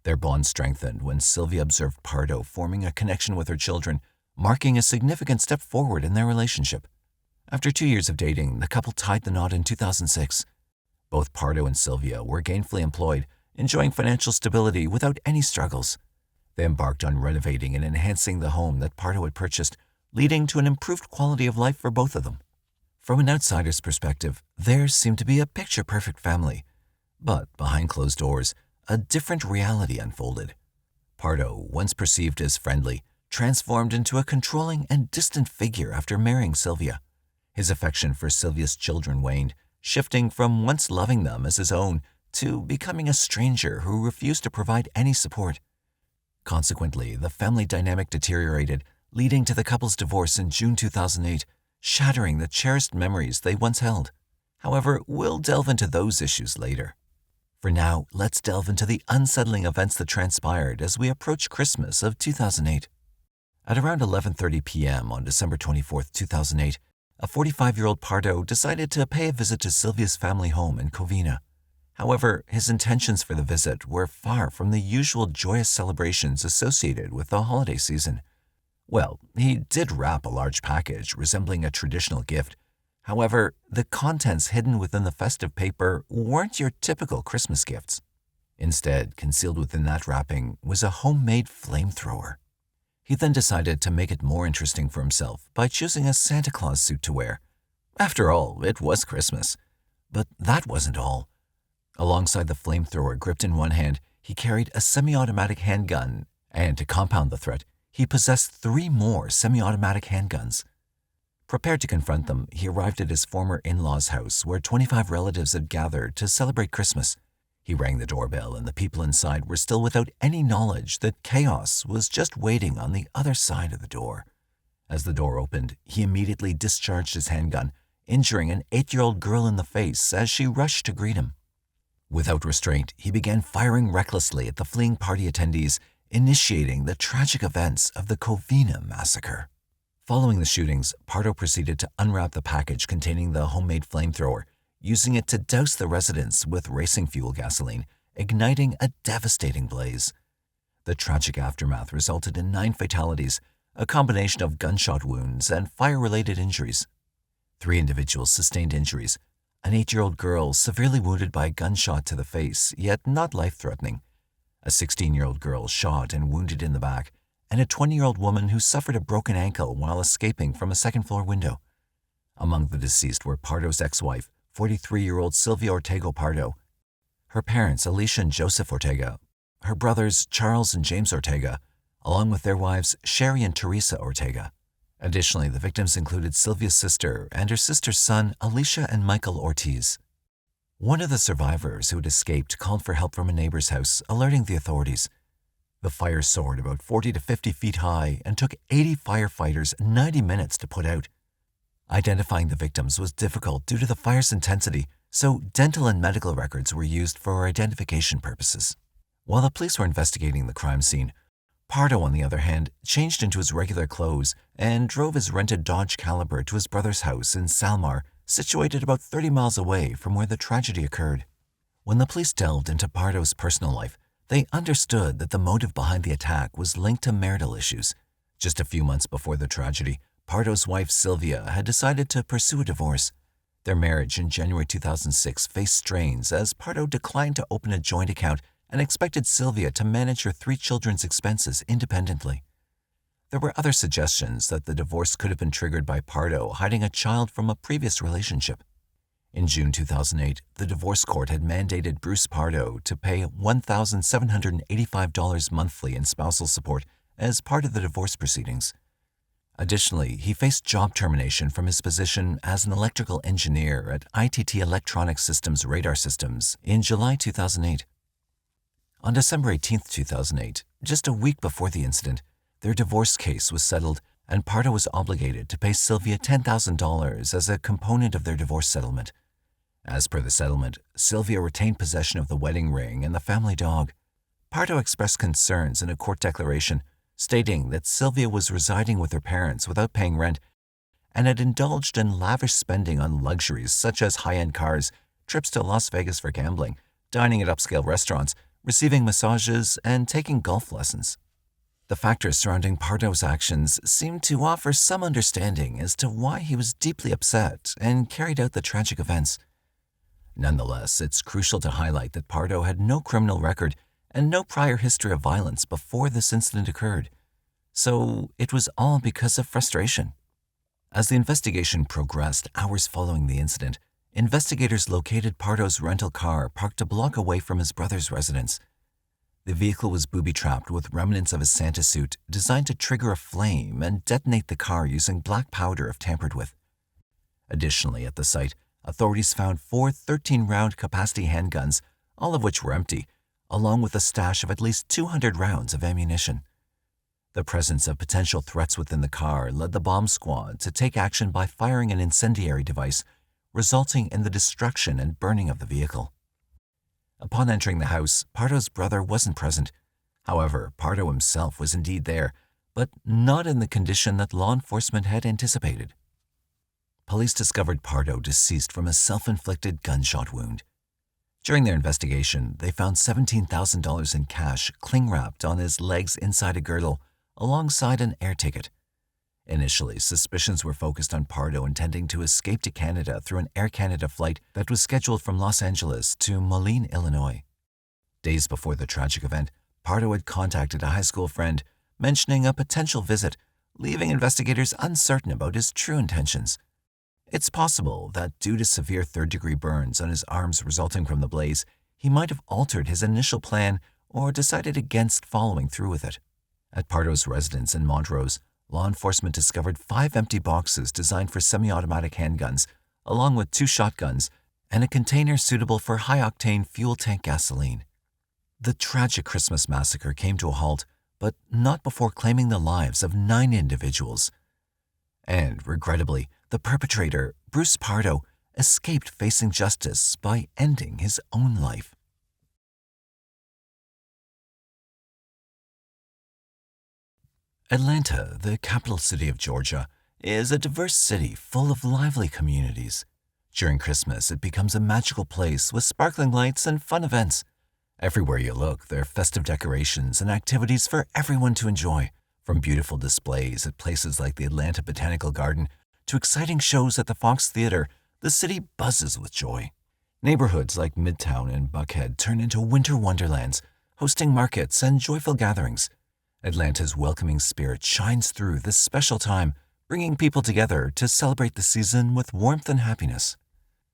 Their bond strengthened when Sylvia observed Pardo forming a connection with her children, marking a significant step forward in their relationship. After 2 years of dating, the couple tied the knot in 2006. Both Pardo and Sylvia were gainfully employed, enjoying financial stability without any struggles. They embarked on renovating and enhancing the home that Pardo had purchased, leading to an improved quality of life for both of them. From an outsider's perspective, theirs seemed to be a picture-perfect family. But behind closed doors, a different reality unfolded. Pardo, once perceived as friendly, transformed into a controlling and distant figure after marrying Sylvia. His affection for Sylvia's children waned, shifting from once loving them as his own to becoming a stranger who refused to provide any support. Consequently, the family dynamic deteriorated, leading to the couple's divorce in June 2008, shattering the cherished memories they once held. However, we'll delve into those issues later. For now, let's delve into the unsettling events that transpired as we approach Christmas of 2008. At around 11:30 p.m. on December 24, 2008, a 45-year-old Pardo decided to pay a visit to Sylvia's family home in Covina. However, his intentions for the visit were far from the usual joyous celebrations associated with the holiday season. Well, he did wrap a large package resembling a traditional gift. However, the contents hidden within the festive paper weren't your typical Christmas gifts. Instead, concealed within that wrapping was a homemade flamethrower. He then decided to make it more interesting for himself by choosing a Santa Claus suit to wear. After all, it was Christmas. But that wasn't all. Alongside the flamethrower gripped in one hand, he carried a semi-automatic handgun, and to compound the threat, he possessed 3 more semi-automatic handguns. Prepared to confront them, he arrived at his former in-laws' house where 25 relatives had gathered to celebrate Christmas. He rang the doorbell and the people inside were still without any knowledge that chaos was just waiting on the other side of the door. As the door opened, he immediately discharged his handgun, injuring an 8-year-old girl in the face as she rushed to greet him. Without restraint, he began firing recklessly at the fleeing party attendees, initiating the tragic events of the Covina Massacre. Following the shootings, Pardo proceeded to unwrap the package containing the homemade flamethrower, using it to douse the residents with racing fuel gasoline, igniting a devastating blaze. The tragic aftermath resulted in 9 fatalities, a combination of gunshot wounds and fire-related injuries. 3 individuals sustained injuries, an 8-year-old girl severely wounded by a gunshot to the face, yet not life-threatening, a 16-year-old girl shot and wounded in the back, and a 20-year-old woman who suffered a broken ankle while escaping from a second-floor window. Among the deceased were Pardo's ex-wife, 43-year-old Sylvia Ortega Pardo, her parents Alicia and Joseph Ortega, her brothers Charles and James Ortega, along with their wives Sherry and Teresa Ortega. Additionally, the victims included Sylvia's sister and her sister's son Alicia and Michael Ortiz. One of the survivors who had escaped called for help from a neighbor's house, alerting the authorities. The fire soared about 40 to 50 feet high and took 80 firefighters 90 minutes to put out. Identifying the victims was difficult due to the fire's intensity, so dental and medical records were used for identification purposes. While the police were investigating the crime scene, Pardo, on the other hand, changed into his regular clothes and drove his rented Dodge Caliber to his brother's house in Salmar, situated about 30 miles away from where the tragedy occurred. When the police delved into Pardo's personal life, they understood that the motive behind the attack was linked to marital issues. Just a few months before the tragedy, Pardo's wife Sylvia had decided to pursue a divorce. Their marriage in January 2006 faced strains as Pardo declined to open a joint account and expected Sylvia to manage her 3 children's expenses independently. There were other suggestions that the divorce could have been triggered by Pardo hiding a child from a previous relationship. In June 2008, the divorce court had mandated Bruce Pardo to pay $1,785 monthly in spousal support as part of the divorce proceedings. Additionally, he faced job termination from his position as an electrical engineer at ITT Electronic Systems Radar Systems in July 2008. On December 18, 2008, just a week before the incident, their divorce case was settled and Pardo was obligated to pay Sylvia $10,000 as a component of their divorce settlement. As per the settlement, Sylvia retained possession of the wedding ring and the family dog. Pardo expressed concerns in a court declaration, stating that Sylvia was residing with her parents without paying rent and had indulged in lavish spending on luxuries such as high-end cars, trips to Las Vegas for gambling, dining at upscale restaurants, receiving massages, and taking golf lessons. The factors surrounding Pardo's actions seemed to offer some understanding as to why he was deeply upset and carried out the tragic events. Nonetheless, it's crucial to highlight that Pardo had no criminal record and no prior history of violence before this incident occurred. So it was all because of frustration. As the investigation progressed hours following the incident, investigators located Pardo's rental car parked a block away from his brother's residence. The vehicle was booby-trapped with remnants of his Santa suit designed to trigger a flame and detonate the car using black powder if tampered with. Additionally, at the site, authorities found 4 13-round capacity handguns, all of which were empty, along with a stash of at least 200 rounds of ammunition. The presence of potential threats within the car led the bomb squad to take action by firing an incendiary device, resulting in the destruction and burning of the vehicle. Upon entering the house, Pardo's brother wasn't present. However, Pardo himself was indeed there, but not in the condition that law enforcement had anticipated. Police discovered Pardo deceased from a self-inflicted gunshot wound. During their investigation, they found $17,000 in cash cling-wrapped on his legs inside a girdle, alongside an air ticket. Initially, suspicions were focused on Pardo intending to escape to Canada through an Air Canada flight that was scheduled from Los Angeles to Moline, Illinois. Days before the tragic event, Pardo had contacted a high school friend, mentioning a potential visit, leaving investigators uncertain about his true intentions. It's possible that due to severe third-degree burns on his arms resulting from the blaze, he might have altered his initial plan or decided against following through with it. At Pardo's residence in Montrose, law enforcement discovered 5 empty boxes designed for semi-automatic handguns, along with 2 shotguns and a container suitable for high-octane fuel tank gasoline. The tragic Christmas massacre came to a halt, but not before claiming the lives of 9 individuals. And, regrettably, the perpetrator, Bruce Pardo, escaped facing justice by ending his own life. Atlanta, the capital city of Georgia, is a diverse city full of lively communities. During Christmas, it becomes a magical place with sparkling lights and fun events. Everywhere you look, there are festive decorations and activities for everyone to enjoy, from beautiful displays at places like the Atlanta Botanical Garden to exciting shows at the Fox Theater. The city buzzes with joy. Neighborhoods like Midtown and Buckhead turn into winter wonderlands, hosting markets and joyful gatherings. Atlanta's welcoming spirit shines through this special time, bringing people together to celebrate the season with warmth and happiness.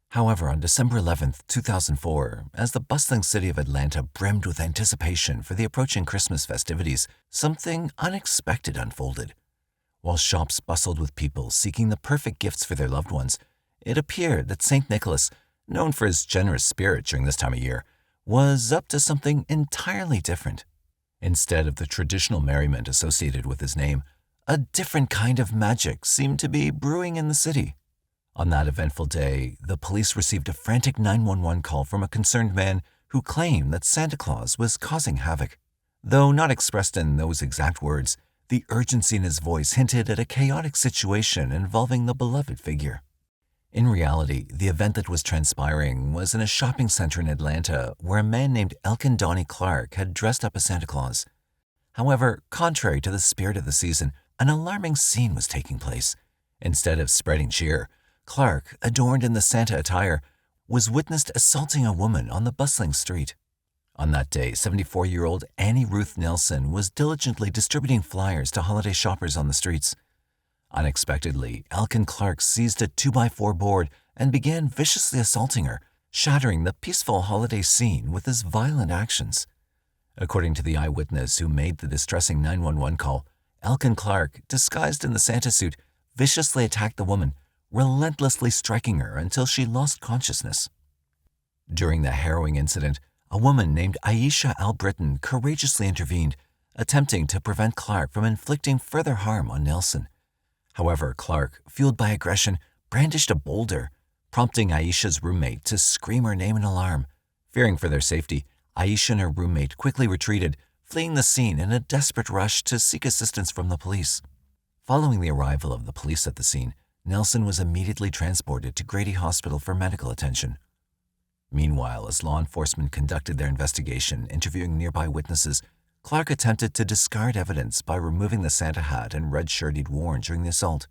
However, on December 11, 2004, as the bustling city of Atlanta brimmed with anticipation for the approaching Christmas festivities, something unexpected unfolded. While shops bustled with people seeking the perfect gifts for their loved ones, it appeared that St. Nicholas, known for his generous spirit during this time of year, was up to something entirely different. Instead of the traditional merriment associated with his name, a different kind of magic seemed to be brewing in the city. On that eventful day, the police received a frantic 911 call from a concerned man who claimed that Santa Claus was causing havoc. Though not expressed in those exact words, the urgency in his voice hinted at a chaotic situation involving the beloved figure. In reality, the event that was transpiring was in a shopping center in Atlanta where a man named Elkin Donnie Clarke had dressed up as Santa Claus. However, contrary to the spirit of the season, an alarming scene was taking place. Instead of spreading cheer, Clarke, adorned in the Santa attire, was witnessed assaulting a woman on the bustling street. On that day, 74-year-old Annie Ruth Nelson was diligently distributing flyers to holiday shoppers on the streets. Unexpectedly, Elkin Clarke seized a 2x4 board and began viciously assaulting her, shattering the peaceful holiday scene with his violent actions. According to the eyewitness who made the distressing 911 call, Elkin Clarke, disguised in the Santa suit, viciously attacked the woman, relentlessly striking her until she lost consciousness. During the harrowing incident, a woman named Aisha Al-Britton courageously intervened, attempting to prevent Clarke from inflicting further harm on Nelson. However, Clarke, fueled by aggression, brandished a boulder, prompting Aisha's roommate to scream her name in alarm. Fearing for their safety, Aisha and her roommate quickly retreated, fleeing the scene in a desperate rush to seek assistance from the police. Following the arrival of the police at the scene, Nelson was immediately transported to Grady Hospital for medical attention. Meanwhile, as law enforcement conducted their investigation, interviewing nearby witnesses, Clarke attempted to discard evidence by removing the Santa hat and red shirt he'd worn during the assault.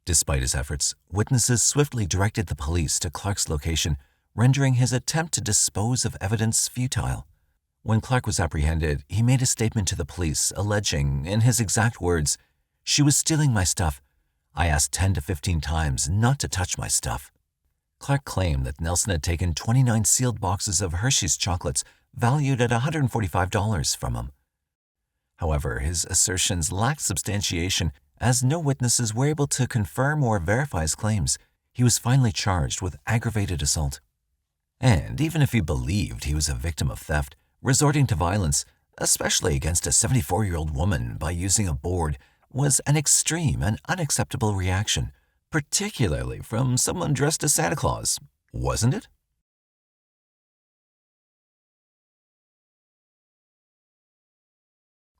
Despite his efforts, witnesses swiftly directed the police to Clarke's location, rendering his attempt to dispose of evidence futile. When Clarke was apprehended, he made a statement to the police alleging, in his exact words, "She was stealing my stuff. I asked 10 to 15 times not to touch my stuff." Clarke claimed that Nelson had taken 29 sealed boxes of Hershey's chocolates valued at $145 from him. However, his assertions lacked substantiation, as no witnesses were able to confirm or verify his claims. He was finally charged with aggravated assault. And even if he believed he was a victim of theft, resorting to violence, especially against a 74-year-old woman by using a board, was an extreme and unacceptable reaction, particularly from someone dressed as Santa Claus, wasn't it?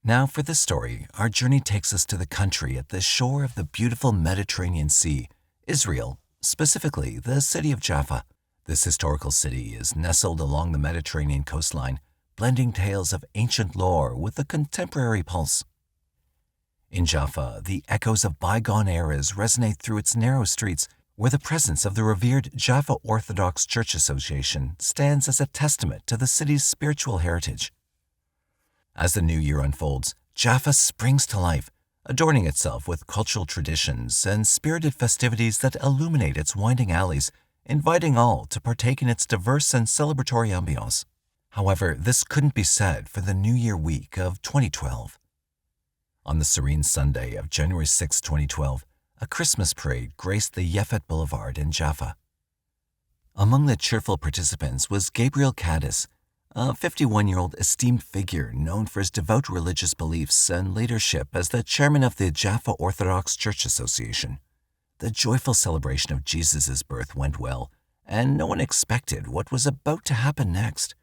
Now for this story, our journey takes us to the country at the shore of the beautiful Mediterranean Sea, Israel, specifically the city of Jaffa. This historical city is nestled along the Mediterranean coastline, blending tales of ancient lore with a contemporary pulse. In Jaffa, the echoes of bygone eras resonate through its narrow streets, where the presence of the revered Jaffa Orthodox Church Association stands as a testament to the city's spiritual heritage. As the new year unfolds, Jaffa springs to life, adorning itself with cultural traditions and spirited festivities that illuminate its winding alleys, inviting all to partake in its diverse and celebratory ambiance. However, this couldn't be said for the New Year week of 2012. On the serene Sunday of January 6, 2012, a Christmas parade graced the Yefet Boulevard in Jaffa. Among the cheerful participants was Gabriel Cadiz, a 51-year-old esteemed figure known for his devout religious beliefs and leadership as the chairman of the Jaffa Orthodox Church Association. The joyful celebration of Jesus' birth went well, and no one expected what was about to happen next.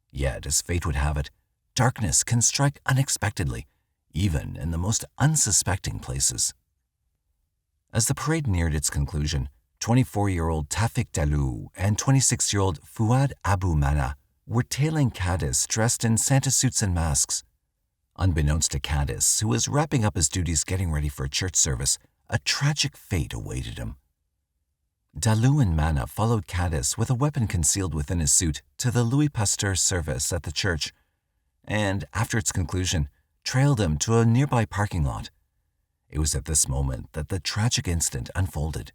Yet, as fate would have it, darkness can strike unexpectedly, even in the most unsuspecting places. As the parade neared its conclusion, 24-year-old Tufik Dalou and 26-year-old Fuad Abu Mana were tailing Cadiz dressed in Santa suits and masks. Unbeknownst to Cadiz, who was wrapping up his duties getting ready for a church service, a tragic fate awaited him. Dalou and Mana followed Cadiz with a weapon concealed within his suit to the Louis Pasteur service at the church, and, after its conclusion, trailed him to a nearby parking lot. It was at this moment that the tragic incident unfolded.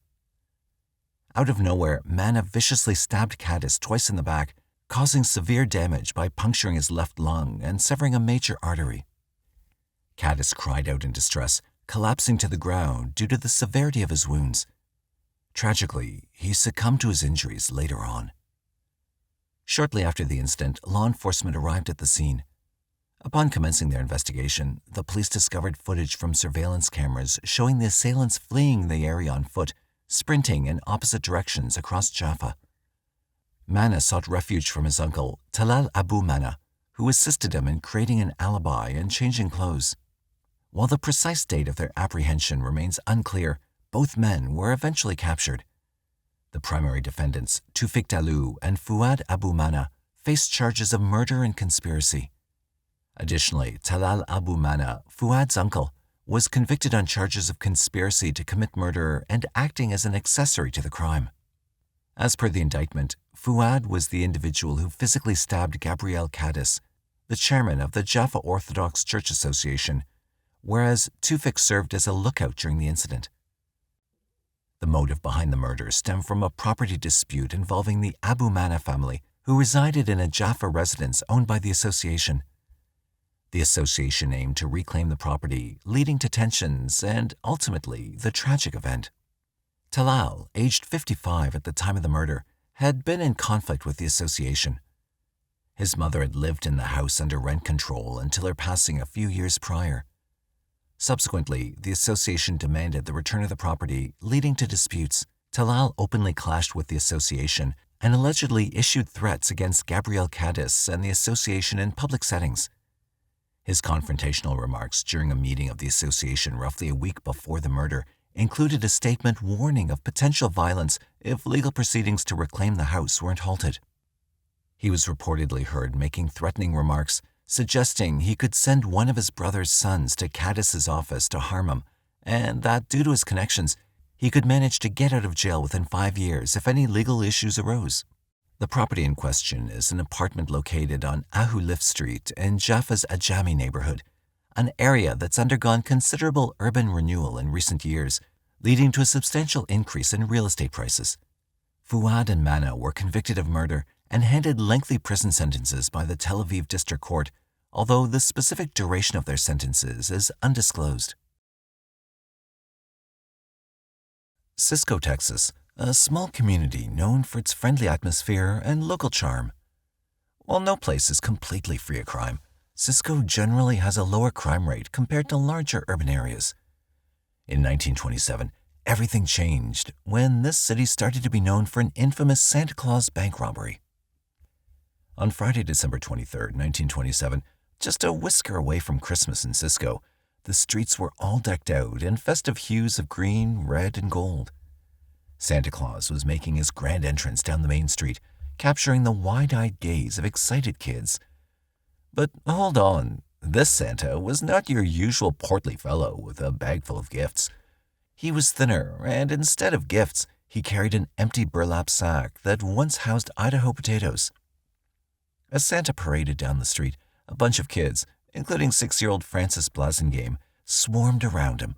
Out of nowhere, Mana viciously stabbed Cadiz twice in the back, causing severe damage by puncturing his left lung and severing a major artery. Cadiz cried out in distress, collapsing to the ground due to the severity of his wounds. Tragically, he succumbed to his injuries later on. Shortly after the incident, law enforcement arrived at the scene. Upon commencing their investigation, the police discovered footage from surveillance cameras showing the assailants fleeing the area on foot, sprinting in opposite directions across Jaffa. Mana sought refuge from his uncle, Talal Abu Mana, who assisted him in creating an alibi and changing clothes. While the precise date of their apprehension remains unclear, both men were eventually captured. The primary defendants, Tufik Dalou and Fuad Abu Mana, faced charges of murder and conspiracy. Additionally, Talal Abu Mana, Fuad's uncle, was convicted on charges of conspiracy to commit murder and acting as an accessory to the crime. As per the indictment, Fuad was the individual who physically stabbed Gabriel Cadiz, the chairman of the Jaffa Orthodox Church Association, whereas Tufik served as a lookout during the incident. The motive behind the murder stemmed from a property dispute involving the Abu Mana family, who resided in a Jaffa residence owned by the association. The association aimed to reclaim the property, leading to tensions and, ultimately, the tragic event. Talal, aged 55 at the time of the murder, had been in conflict with the association. His mother had lived in the house under rent control until her passing a few years prior. Subsequently, the association demanded the return of the property, leading to disputes. Talal openly clashed with the association and allegedly issued threats against Gabriel Cadiz and the association in public settings. His confrontational remarks during a meeting of the association roughly a week before the murder included a statement warning of potential violence if legal proceedings to reclaim the house weren't halted. He was reportedly heard making threatening remarks, suggesting he could send one of his brother's sons to Cadiz's office to harm him, and that due to his connections, he could manage to get out of jail within 5 years if any legal issues arose. The property in question is an apartment located on Ahulif Street in Jaffa's Ajami neighborhood, an area that's undergone considerable urban renewal in recent years, leading to a substantial increase in real estate prices. Fuad and Mana were convicted of murder and handed lengthy prison sentences by the Tel Aviv District Court, although the specific duration of their sentences is undisclosed. Cisco, Texas, a small community known for its friendly atmosphere and local charm. While no place is completely free of crime, Cisco generally has a lower crime rate compared to larger urban areas. In 1927, everything changed when this city started to be known for an infamous Santa Claus bank robbery. On Friday, December 23, 1927, just a whisker away from Christmas in Cisco, the streets were all decked out in festive hues of green, red, and gold. Santa Claus was making his grand entrance down the main street, capturing the wide-eyed gaze of excited kids. But hold on, this Santa was not your usual portly fellow with a bag full of gifts. He was thinner, and instead of gifts, he carried an empty burlap sack that once housed Idaho potatoes. As Santa paraded down the street, a bunch of kids, including 6-year-old Frances Blasingame, swarmed around him.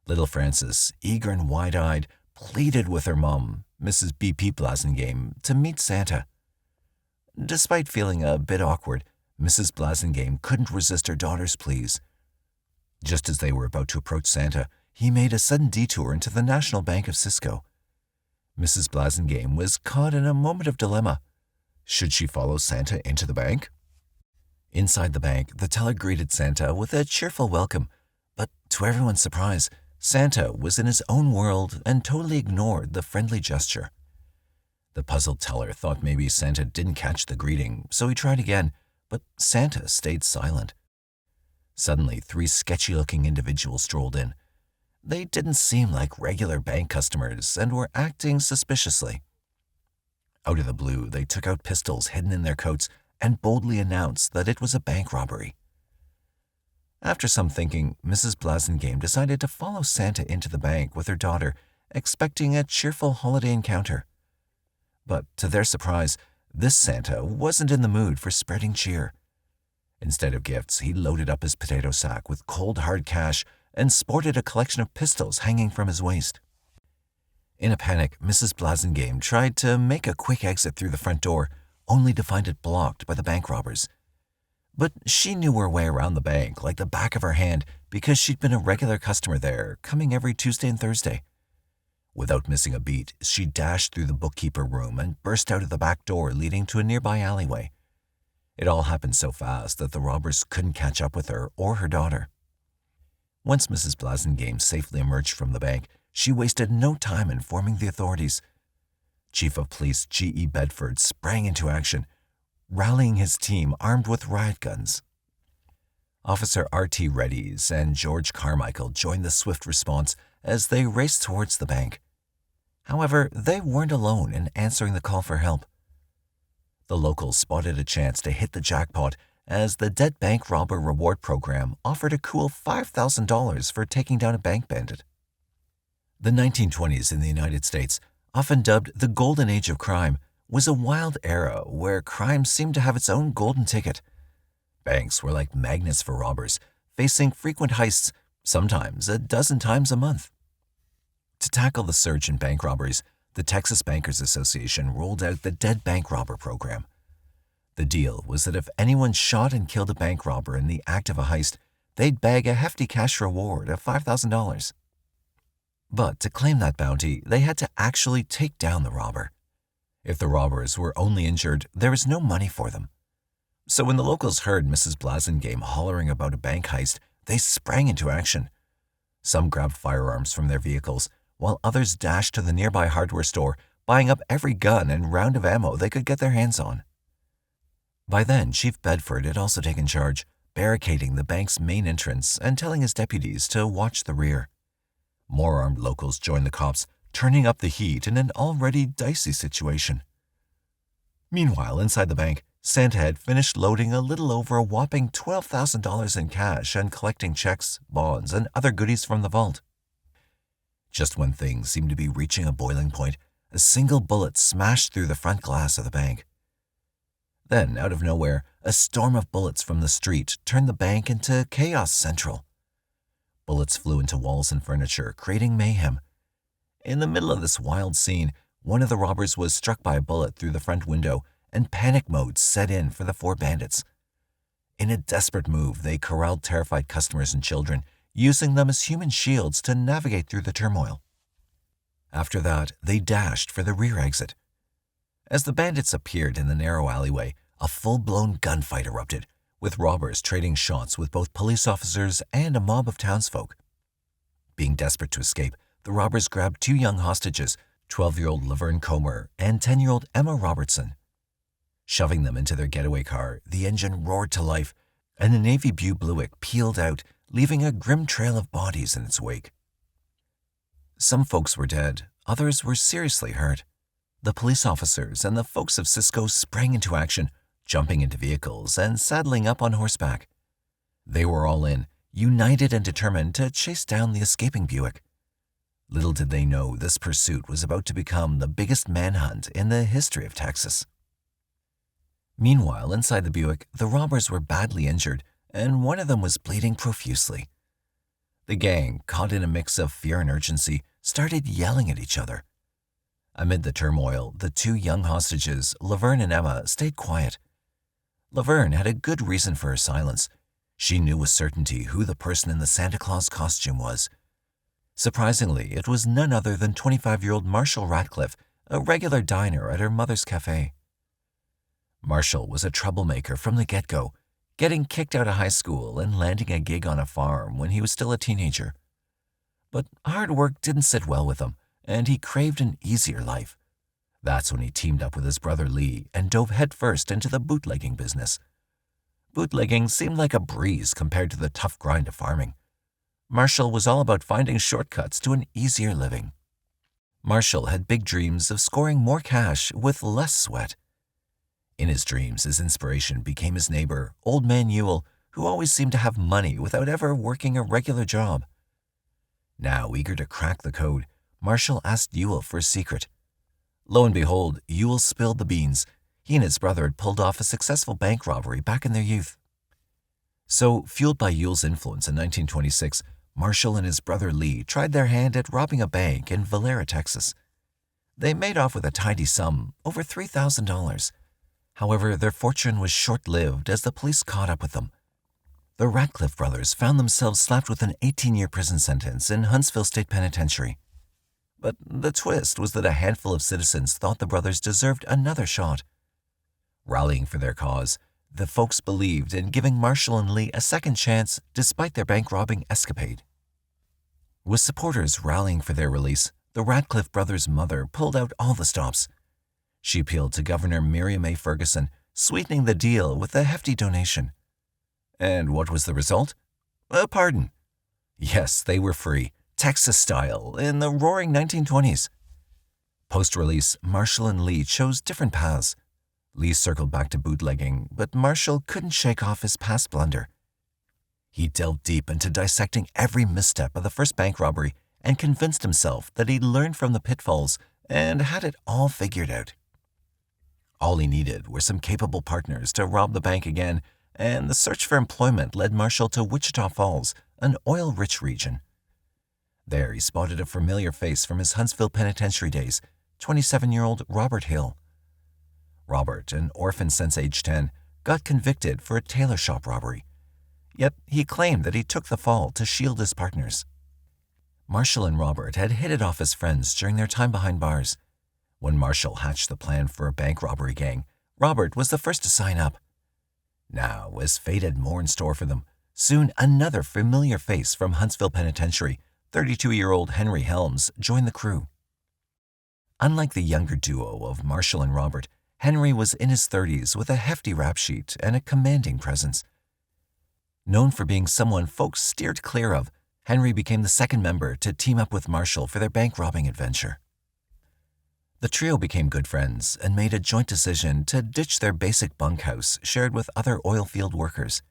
Little Frances, eager and wide-eyed, pleaded with her mom, Mrs. B.P. Blasingame, to meet Santa. Despite feeling a bit awkward, Mrs. Blasingame couldn't resist her daughter's pleas. Just as they were about to approach Santa, he made a sudden detour into the National Bank of Cisco. Mrs. Blasingame was caught in a moment of dilemma. Should she follow Santa into the bank? Inside the bank, the teller greeted Santa with a cheerful welcome, but to everyone's surprise, Santa was in his own world and totally ignored the friendly gesture. The puzzled teller thought maybe Santa didn't catch the greeting, so he tried again, but Santa stayed silent. Suddenly, 3 sketchy-looking individuals strolled in. They didn't seem like regular bank customers and were acting suspiciously. Out of the blue, they took out pistols hidden in their coats and boldly announced that it was a bank robbery. After some thinking, Mrs. Blasingame decided to follow Santa into the bank with her daughter, expecting a cheerful holiday encounter. But to their surprise, this Santa wasn't in the mood for spreading cheer. Instead of gifts, he loaded up his potato sack with cold hard cash and sported a collection of pistols hanging from his waist. In a panic, Mrs. Blasingame tried to make a quick exit through the front door, only to find it blocked by the bank robbers. But she knew her way around the bank like the back of her hand because she'd been a regular customer there, coming every Tuesday and Thursday. Without missing a beat, she dashed through the bookkeeper room and burst out of the back door leading to a nearby alleyway. It all happened so fast that the robbers couldn't catch up with her or her daughter. Once Mrs. Blasingame safely emerged from the bank, she wasted no time informing the authorities. Chief of Police G.E. Bedford sprang into action. rallying his team armed with riot guns. Officer R.T. Reddies and George Carmichael joined the swift response as they raced towards the bank. However, they weren't alone in answering the call for help. The locals spotted a chance to hit the jackpot as the Dead Bank Robber Reward Program offered a cool $5,000 for taking down a bank bandit. The 1920s in the United States, often dubbed the Golden Age of Crime, was a wild era where crime seemed to have its own golden ticket. Banks were like magnets for robbers, facing frequent heists, sometimes a dozen times a month. To tackle the surge in bank robberies, the Texas Bankers Association rolled out the Dead Bank Robber Program. The deal was that if anyone shot and killed a bank robber in the act of a heist, they'd bag a hefty cash reward of $5,000. But to claim that bounty, they had to actually take down the robber. If the robbers were only injured, there was no money for them. So when the locals heard Mrs. Blasingame hollering about a bank heist, they sprang into action. Some grabbed firearms from their vehicles, while others dashed to the nearby hardware store, buying up every gun and round of ammo they could get their hands on. By then, Chief Bedford had also taken charge, barricading the bank's main entrance and telling his deputies to watch the rear. More armed locals joined the cops, turning up the heat in an already dicey situation. Meanwhile, inside the bank, Santa had finished loading a little over a whopping $12,000 in cash and collecting checks, bonds, and other goodies from the vault. Just when things seemed to be reaching a boiling point, a single bullet smashed through the front glass of the bank. Then, out of nowhere, a storm of bullets from the street turned the bank into chaos central. Bullets flew into walls and furniture, creating mayhem. In the middle of this wild scene, one of the robbers was struck by a bullet through the front window, and panic mode set in for the four bandits. In a desperate move, they corralled terrified customers and children, using them as human shields to navigate through the turmoil. After that, they dashed for the rear exit. As the bandits appeared in the narrow alleyway, a full-blown gunfight erupted, with robbers trading shots with both police officers and a mob of townsfolk. Being desperate to escape, the robbers grabbed two young hostages, 12-year-old Laverne Comer and 10-year-old Emma Robertson. Shoving them into their getaway car, the engine roared to life, and the navy blue Buick peeled out, leaving a grim trail of bodies in its wake. Some folks were dead, others were seriously hurt. The police officers and the folks of Cisco sprang into action, jumping into vehicles and saddling up on horseback. They were all in, united and determined to chase down the escaping Buick. Little did they know this pursuit was about to become the biggest manhunt in the history of Texas. Meanwhile, inside the Buick, the robbers were badly injured, and one of them was bleeding profusely. The gang, caught in a mix of fear and urgency, started yelling at each other. Amid the turmoil, the two young hostages, Laverne and Emma, stayed quiet. Laverne had a good reason for her silence. She knew with certainty who the person in the Santa Claus costume was. Surprisingly, it was none other than 25-year-old Marshall Ratliff, a regular diner at her mother's cafe. Marshall was a troublemaker from the get-go, getting kicked out of high school and landing a gig on a farm when he was still a teenager. But hard work didn't sit well with him, and he craved an easier life. That's when he teamed up with his brother Lee and dove headfirst into the bootlegging business. Bootlegging seemed like a breeze compared to the tough grind of farming. Marshall was all about finding shortcuts to an easier living. Marshall had big dreams of scoring more cash with less sweat. In his dreams, his inspiration became his neighbor, Old Man Ewell, who always seemed to have money without ever working a regular job. Now, eager to crack the code, Marshall asked Ewell for a secret. Lo and behold, Ewell spilled the beans. He and his brother had pulled off a successful bank robbery back in their youth. So, fueled by Ewell's influence in 1926, Marshall and his brother Lee tried their hand at robbing a bank in Valera, Texas. They made off with a tidy sum, over $3,000. However, their fortune was short-lived as the police caught up with them. The Ratliff brothers found themselves slapped with an 18-year prison sentence in Huntsville State Penitentiary. But the twist was that a handful of citizens thought the brothers deserved another shot. Rallying for their cause, the folks believed in giving Marshall and Lee a second chance despite their bank-robbing escapade. With supporters rallying for their release, the Ratliff brothers' mother pulled out all the stops. She appealed to Governor Miriam A. Ferguson, sweetening the deal with a hefty donation. And what was the result? A pardon. Yes, they were free, Texas style, in the roaring 1920s. Post-release, Marshall and Lee chose different paths. Lee circled back to bootlegging, but Marshall couldn't shake off his past blunder. He delved deep into dissecting every misstep of the first bank robbery and convinced himself that he'd learned from the pitfalls and had it all figured out. All he needed were some capable partners to rob the bank again, and the search for employment led Marshall to Wichita Falls, an oil-rich region. There he spotted a familiar face from his Huntsville penitentiary days, 27-year-old Robert Hill. Robert, an orphan since age 10, got convicted for a tailor shop robbery. Yet he claimed that he took the fall to shield his partners. Marshall and Robert had hit it off as friends during their time behind bars. When Marshall hatched the plan for a bank robbery gang, Robert was the first to sign up. Now, as fate had more in store for them, soon another familiar face from Huntsville Penitentiary, 32-year-old Henry Helms, joined the crew. Unlike the younger duo of Marshall and Robert, Henry was in his 30s with a hefty rap sheet and a commanding presence. Known for being someone folks steered clear of, Henry became the second member to team up with Marshall for their bank robbing adventure. The trio became good friends and made a joint decision to ditch their basic bunkhouse shared with other oil field workers.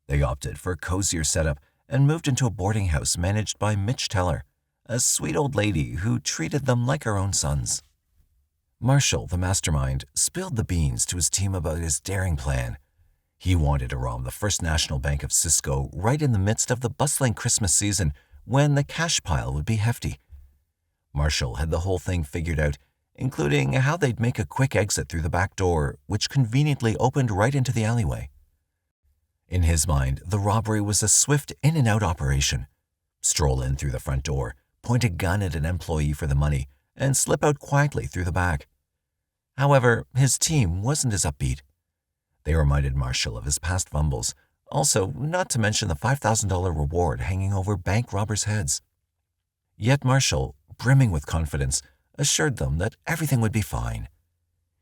They opted for a cozier setup and moved into a boarding house managed by Mitch Teller, a sweet old lady who treated them like her own sons. Marshall, the mastermind, spilled the beans to his team about his daring plan. He wanted to rob the First National Bank of Cisco right in the midst of the bustling Christmas season when the cash pile would be hefty. Marshall had the whole thing figured out, including how they'd make a quick exit through the back door, which conveniently opened right into the alleyway. In his mind, the robbery was a swift in-and-out operation. Stroll in through the front door, point a gun at an employee for the money, and slip out quietly through the back. However, his team wasn't as upbeat. They reminded Marshall of his past fumbles, also not to mention the $5,000 reward hanging over bank robbers' heads. Yet Marshall, brimming with confidence, assured them that everything would be fine.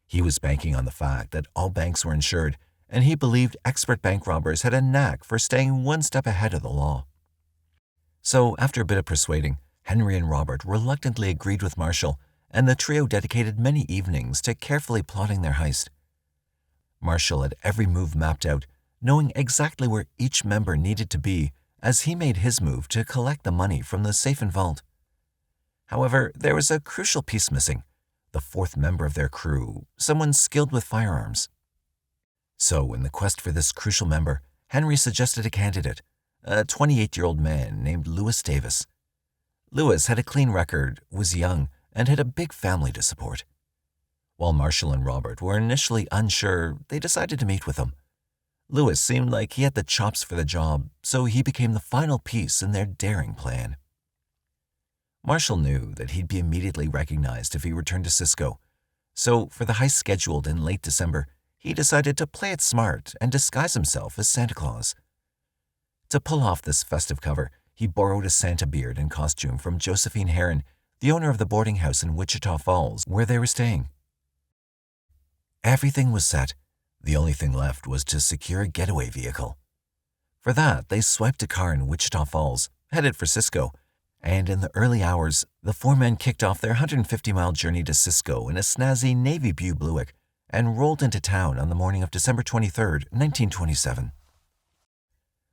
He was banking on the fact that all banks were insured, and he believed expert bank robbers had a knack for staying one step ahead of the law. So, after a bit of persuading, Henry and Robert reluctantly agreed with Marshall, and the trio dedicated many evenings to carefully plotting their heist. Marshall had every move mapped out, knowing exactly where each member needed to be as he made his move to collect the money from the safe and vault. However, there was a crucial piece missing: the fourth member of their crew, someone skilled with firearms. So, in the quest for this crucial member, Henry suggested a candidate, a 28-year-old man named Lewis Davis. Lewis had a clean record, was young, and had a big family to support. While Marshall and Robert were initially unsure, they decided to meet with him. Lewis seemed like he had the chops for the job, so he became the final piece in their daring plan. Marshall knew that he'd be immediately recognized if he returned to Cisco, so for the heist scheduled in late December, he decided to play it smart and disguise himself as Santa Claus. To pull off this festive cover, he borrowed a Santa beard and costume from Josephine Heron, the owner of the boarding house in Wichita Falls, where they were staying. Everything was set. The only thing left was to secure a getaway vehicle. For that, they swiped a car in Wichita Falls, headed for Cisco, and in the early hours, the four men kicked off their 150-mile journey to Cisco in a snazzy navy blue Buick and rolled into town on the morning of December 23, 1927.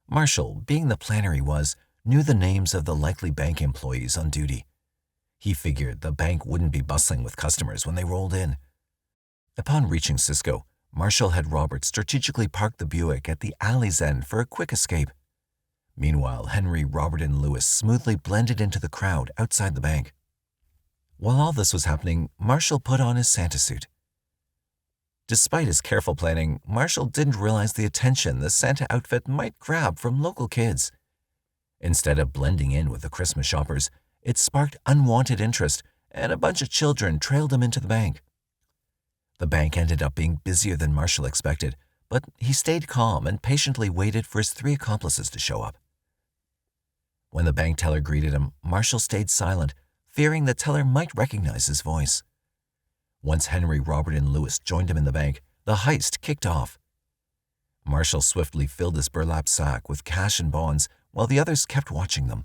Marshall, being the planner he was, knew the names of the likely bank employees on duty. He figured the bank wouldn't be bustling with customers when they rolled in. Upon reaching Cisco, Marshall had Robert strategically park the Buick at the alley's end for a quick escape. Meanwhile, Henry, Robert, and Lewis smoothly blended into the crowd outside the bank. While all this was happening, Marshall put on his Santa suit. Despite his careful planning, Marshall didn't realize the attention the Santa outfit might grab from local kids. Instead of blending in with the Christmas shoppers, it sparked unwanted interest, and a bunch of children trailed him into the bank. The bank ended up being busier than Marshall expected, but he stayed calm and patiently waited for his three accomplices to show up. When the bank teller greeted him, Marshall stayed silent, fearing the teller might recognize his voice. Once Henry, Robert, and Lewis joined him in the bank, the heist kicked off. Marshall swiftly filled his burlap sack with cash and bonds while the others kept watching them.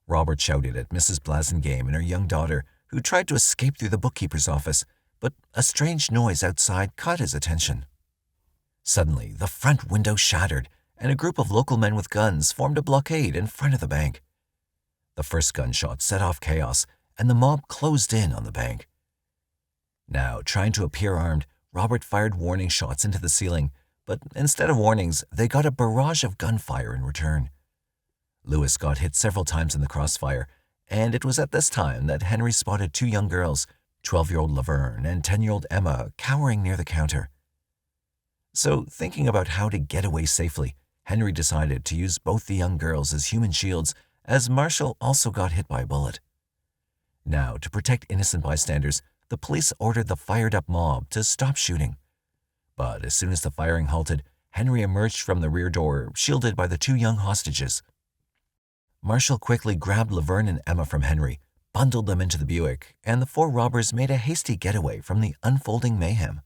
Robert shouted at Mrs. Blasingame and her young daughter, who tried to escape through the bookkeeper's office, but a strange noise outside caught his attention. Suddenly, the front window shattered, and a group of local men with guns formed a blockade in front of the bank. The first gunshot set off chaos, and the mob closed in on the bank. Now, trying to appear armed, Robert fired warning shots into the ceiling, but instead of warnings, they got a barrage of gunfire in return. Lewis got hit several times in the crossfire, and it was at this time that Henry spotted two young girls, 12-year-old Laverne and 10-year-old Emma, cowering near the counter. So, thinking about how to get away safely, Henry decided to use both the young girls as human shields, as Marshall also got hit by a bullet. Now, to protect innocent bystanders, the police ordered the fired-up mob to stop shooting. But as soon as the firing halted, Henry emerged from the rear door, shielded by the two young hostages. Marshall quickly grabbed Laverne and Emma from Henry, bundled them into the Buick, and the four robbers made a hasty getaway from the unfolding mayhem.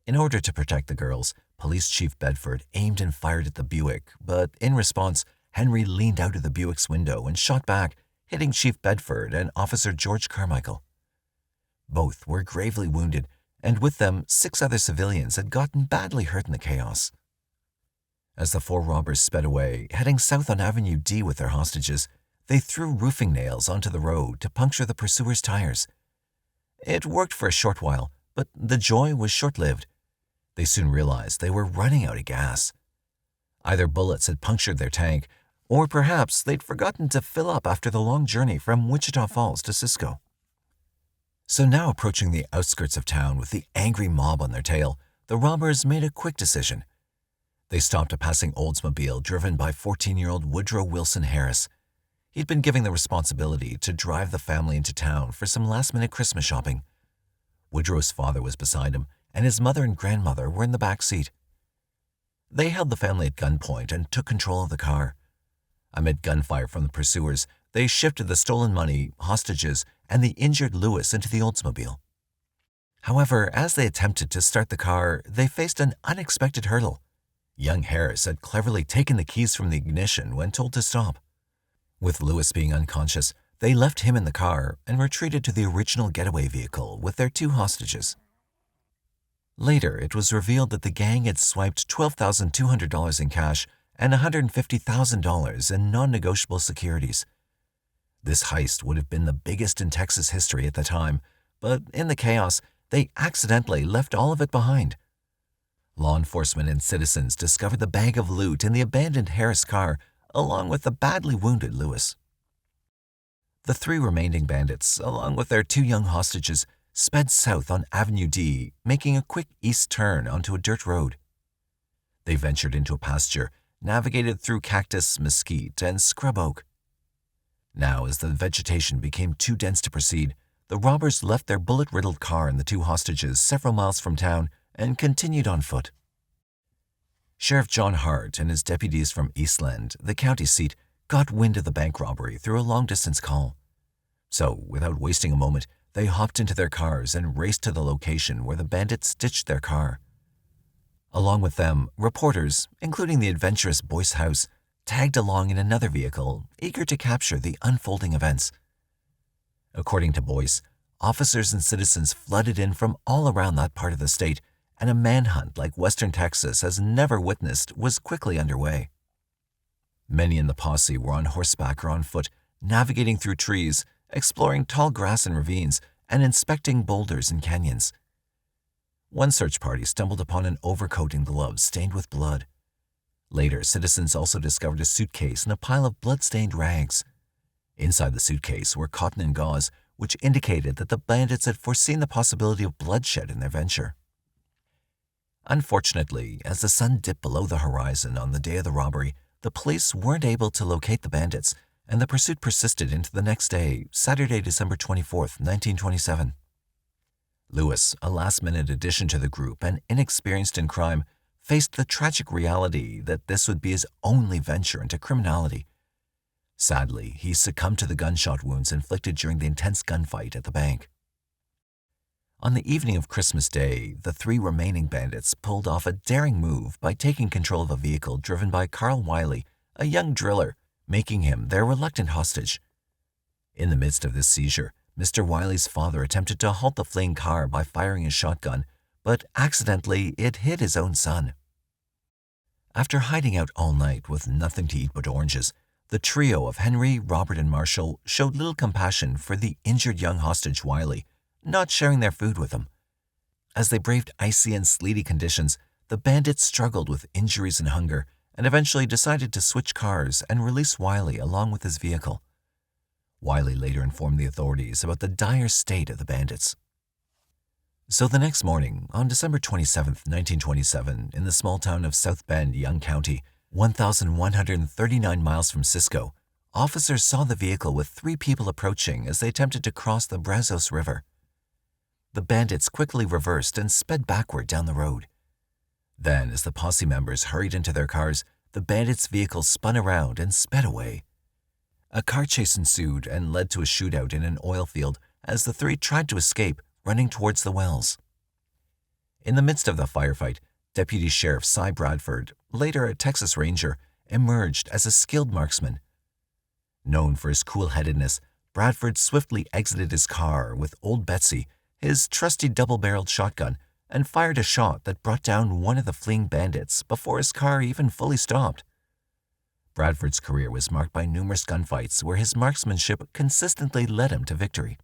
In order to protect the girls, Police Chief Bedford aimed and fired at the Buick, but in response, Henry leaned out of the Buick's window and shot back, hitting Chief Bedford and Officer George Carmichael. Both were gravely wounded, and with them, 6 other civilians had gotten badly hurt in the chaos. As the four robbers sped away, heading south on Avenue D with their hostages, they threw roofing nails onto the road to puncture the pursuers' tires. It worked for a short while, but the joy was short-lived. They soon realized they were running out of gas. Either bullets had punctured their tank, or perhaps they'd forgotten to fill up after the long journey from Wichita Falls to Cisco. So now approaching the outskirts of town with the angry mob on their tail, the robbers made a quick decision. They stopped a passing Oldsmobile driven by 14-year-old Woodrow Wilson Harris. He'd been given the responsibility to drive the family into town for some last-minute Christmas shopping. Woodrow's father was beside him, and his mother and grandmother were in the back seat. They held the family at gunpoint and took control of the car. Amid gunfire from the pursuers, they shifted the stolen money, hostages, and the injured Lewis into the Oldsmobile. However, as they attempted to start the car, they faced an unexpected hurdle. Young Harris had cleverly taken the keys from the ignition when told to stop. With Lewis being unconscious, they left him in the car and retreated to the original getaway vehicle with their 2 hostages. Later, it was revealed that the gang had swiped $12,200 in cash and $150,000 in non-negotiable securities. This heist would have been the biggest in Texas history at the time, but in the chaos, they accidentally left all of it behind. Law enforcement and citizens discovered the bag of loot in the abandoned Harris car, along with the badly wounded Lewis. The 3 remaining bandits, along with their 2 young hostages, sped south on Avenue D, making a quick east turn onto a dirt road. They ventured into a pasture, navigated through cactus, mesquite, and scrub oak. Now, as the vegetation became too dense to proceed, the robbers left their bullet-riddled car and the 2 hostages several miles from town and continued on foot. Sheriff John Hart and his deputies from Eastland, the county seat, got wind of the bank robbery through a long-distance call. So, without wasting a moment, they hopped into their cars and raced to the location where the bandits ditched their car. Along with them, reporters, including the adventurous Boyce House, tagged along in another vehicle, eager to capture the unfolding events. According to Boyce, officers and citizens flooded in from all around that part of the state, and a manhunt like Western Texas has never witnessed was quickly underway. Many in the posse were on horseback or on foot, navigating through trees, exploring tall grass and ravines, and inspecting boulders and canyons. One search party stumbled upon an overcoat and gloves stained with blood. Later, citizens also discovered a suitcase and a pile of blood-stained rags. Inside the suitcase were cotton and gauze, which indicated that the bandits had foreseen the possibility of bloodshed in their venture. Unfortunately, as the sun dipped below the horizon on the day of the robbery, the police weren't able to locate the bandits, and the pursuit persisted into the next day, Saturday, December 24th, 1927. Lewis, a last-minute addition to the group and inexperienced in crime, faced the tragic reality that this would be his only venture into criminality. Sadly, he succumbed to the gunshot wounds inflicted during the intense gunfight at the bank. On the evening of Christmas Day, the 3 remaining bandits pulled off a daring move by taking control of a vehicle driven by Carl Wiley, a young driller, making him their reluctant hostage. In the midst of this seizure, Mr. Wiley's father attempted to halt the fleeing car by firing his shotgun, but accidentally it hit his own son. After hiding out all night with nothing to eat but oranges, the trio of Henry, Robert, and Marshall showed little compassion for the injured young hostage Wiley, not sharing their food with him. As they braved icy and sleety conditions, the bandits struggled with injuries and hunger and eventually decided to switch cars and release Wiley along with his vehicle. Wiley later informed the authorities about the dire state of the bandits. So the next morning, on December 27, 1927, in the small town of South Bend, Young County, 1,139 miles from Cisco, officers saw the vehicle with 3 people approaching as they attempted to cross the Brazos River. The bandits quickly reversed and sped backward down the road. Then, as the posse members hurried into their cars, the bandits' vehicle spun around and sped away. A car chase ensued and led to a shootout in an oil field as the 3 tried to escape, running towards the wells. In the midst of the firefight, Deputy Sheriff Cy Bradford, later a Texas Ranger, emerged as a skilled marksman. Known for his cool-headedness, Bradford swiftly exited his car with Old Betsy, his trusty double-barreled shotgun, and fired a shot that brought down one of the fleeing bandits before his car even fully stopped. Bradford's career was marked by numerous gunfights where his marksmanship consistently led him to victory.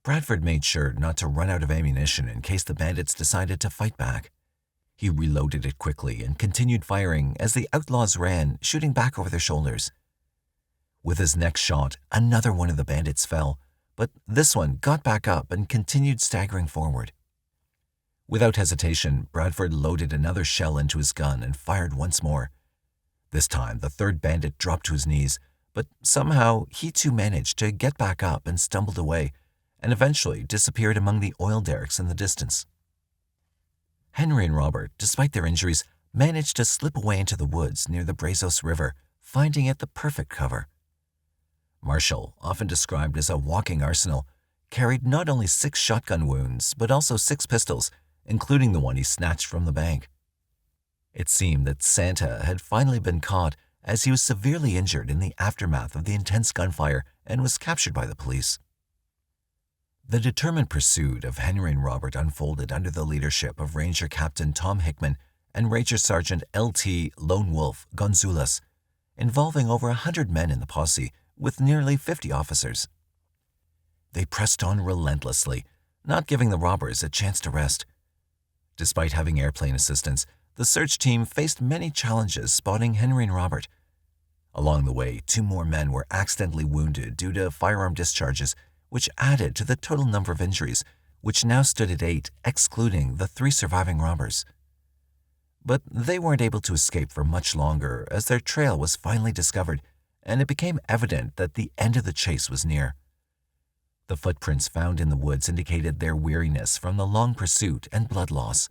Bradford made sure not to run out of ammunition in case the bandits decided to fight back. He reloaded it quickly and continued firing as the outlaws ran, shooting back over their shoulders. With his next shot, another one of the bandits fell, but this one got back up and continued staggering forward. Without hesitation, Bradford loaded another shell into his gun and fired once more. This time, the 3rd bandit dropped to his knees, but somehow he too managed to get back up and stumbled away, and eventually disappeared among the oil derricks in the distance. Henry and Robert, despite their injuries, managed to slip away into the woods near the Brazos River, finding it the perfect cover. Marshall, often described as a walking arsenal, carried not only 6 shotgun wounds, but also 6 pistols, including the one he snatched from the bank. It seemed that Santa had finally been caught as he was severely injured in the aftermath of the intense gunfire and was captured by the police. The determined pursuit of Henry and Robert unfolded under the leadership of Ranger Captain Tom Hickman and Ranger Sergeant L.T. Lone Wolf Gonzulez, involving over 100 men in the posse with nearly 50 officers. They pressed on relentlessly, not giving the robbers a chance to rest. Despite having airplane assistance, the search team faced many challenges spotting Henry and Robert. Along the way, 2 more men were accidentally wounded due to firearm discharges, which added to the total number of injuries, which now stood at 8, excluding the 3 surviving robbers. But they weren't able to escape for much longer as their trail was finally discovered, and it became evident that the end of the chase was near. The footprints found in the woods indicated their weariness from the long pursuit and blood loss.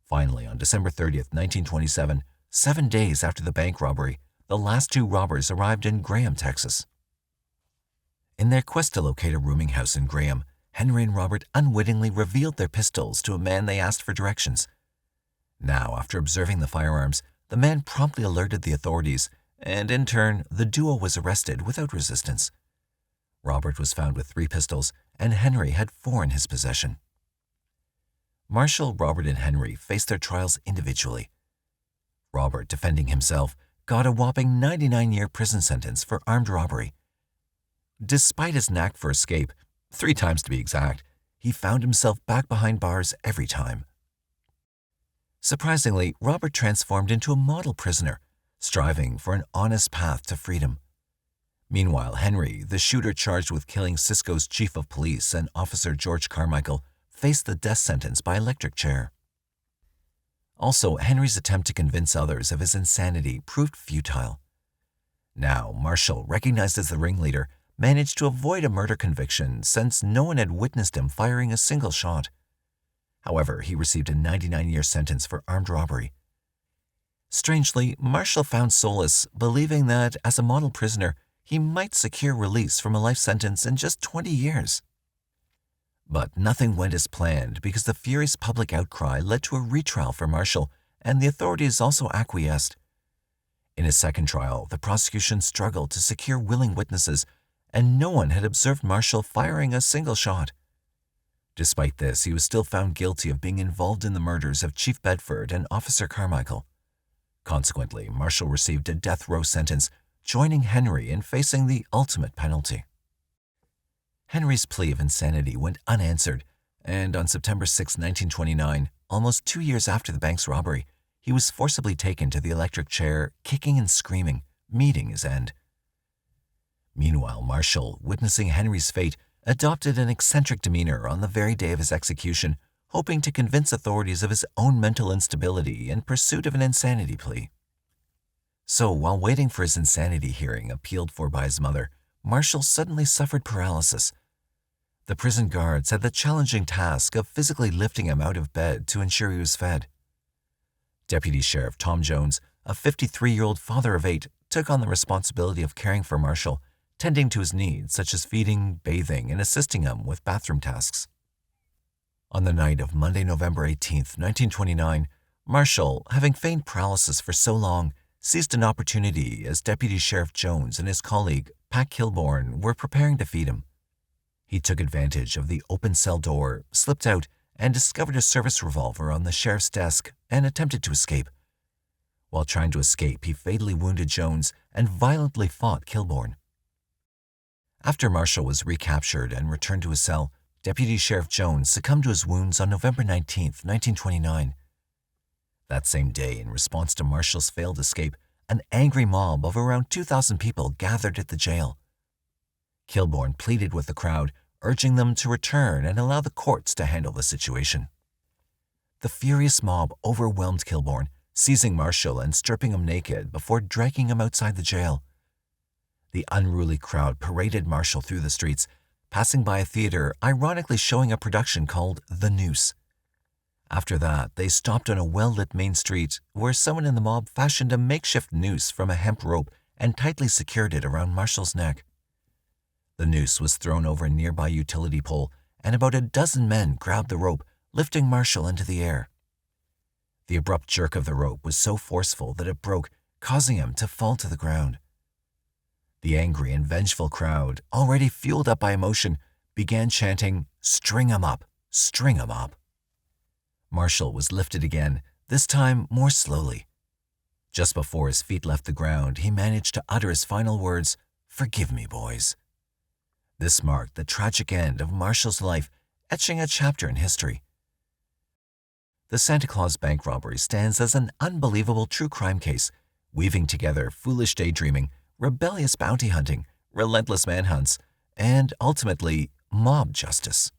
Finally, on December 30th, 1927, 7 days after the bank robbery, the last 2 robbers arrived in Graham, Texas. In their quest to locate a rooming house in Graham, Henry and Robert unwittingly revealed their pistols to a man they asked for directions. Now, after observing the firearms, the man promptly alerted the authorities, and in turn, the duo was arrested without resistance. Robert was found with 3 pistols, and Henry had 4 in his possession. Marshall, Robert, and Henry faced their trials individually. Robert, defending himself, got a whopping 99-year prison sentence for armed robbery. Despite his knack for escape, 3 times to be exact, he found himself back behind bars every time. Surprisingly, Robert transformed into a model prisoner, striving for an honest path to freedom. Meanwhile, Henry, the shooter charged with killing Cisco's chief of police and Officer George Carmichael, faced the death sentence by electric chair. Also, Henry's attempt to convince others of his insanity proved futile. Now, Marshall, recognized as the ringleader, managed to avoid a murder conviction since no one had witnessed him firing a single shot. However, he received a 99-year sentence for armed robbery. Strangely, Marshall found solace believing that, as a model prisoner, he might secure release from a life sentence in just 20 years. But nothing went as planned because the furious public outcry led to a retrial for Marshall, and the authorities also acquiesced. In a second trial, the prosecution struggled to secure willing witnesses, and no one had observed Marshall firing a single shot. Despite this, he was still found guilty of being involved in the murders of Chief Bedford and Officer Carmichael. Consequently, Marshall received a death row sentence, joining Henry in facing the ultimate penalty. Henry's plea of insanity went unanswered, and on September 6, 1929, almost 2 years after the bank's robbery, he was forcibly taken to the electric chair, kicking and screaming, meeting his end. Meanwhile, Marshall, witnessing Henry's fate, adopted an eccentric demeanor on the very day of his execution, hoping to convince authorities of his own mental instability in pursuit of an insanity plea. So, while waiting for his insanity hearing appealed for by his mother, Marshall suddenly suffered paralysis. The prison guards had the challenging task of physically lifting him out of bed to ensure he was fed. Deputy Sheriff Tom Jones, a 53-year-old father of 8, took on the responsibility of caring for Marshall, tending to his needs such as feeding, bathing, and assisting him with bathroom tasks. On the night of Monday, November 18, 1929, Marshall, having feigned paralysis for so long, seized an opportunity as Deputy Sheriff Jones and his colleague, Pat Kilbourne, were preparing to feed him. He took advantage of the open cell door, slipped out, and discovered a service revolver on the sheriff's desk and attempted to escape. While trying to escape, he fatally wounded Jones and violently fought Kilbourne. After Marshall was recaptured and returned to his cell, Deputy Sheriff Jones succumbed to his wounds on November 19, 1929. That same day, in response to Marshall's failed escape, an angry mob of around 2,000 people gathered at the jail. Kilbourne pleaded with the crowd, urging them to return and allow the courts to handle the situation. The furious mob overwhelmed Kilbourne, seizing Marshall and stripping him naked before dragging him outside the jail. The unruly crowd paraded Marshall through the streets, passing by a theater ironically showing a production called The Noose. After that, they stopped on a well-lit main street where someone in the mob fashioned a makeshift noose from a hemp rope and tightly secured it around Marshall's neck. The noose was thrown over a nearby utility pole, and about a dozen men grabbed the rope, lifting Marshall into the air. The abrupt jerk of the rope was so forceful that it broke, causing him to fall to the ground. The angry and vengeful crowd, already fueled up by emotion, began chanting, "String 'em up, string 'em up." Marshall was lifted again, this time more slowly. Just before his feet left the ground, he managed to utter his final words, "Forgive me, boys." This marked the tragic end of Marshall's life, etching a chapter in history. The Santa Claus bank robbery stands as an unbelievable true crime case, weaving together foolish daydreaming, rebellious bounty hunting, relentless manhunts, and ultimately, mob justice.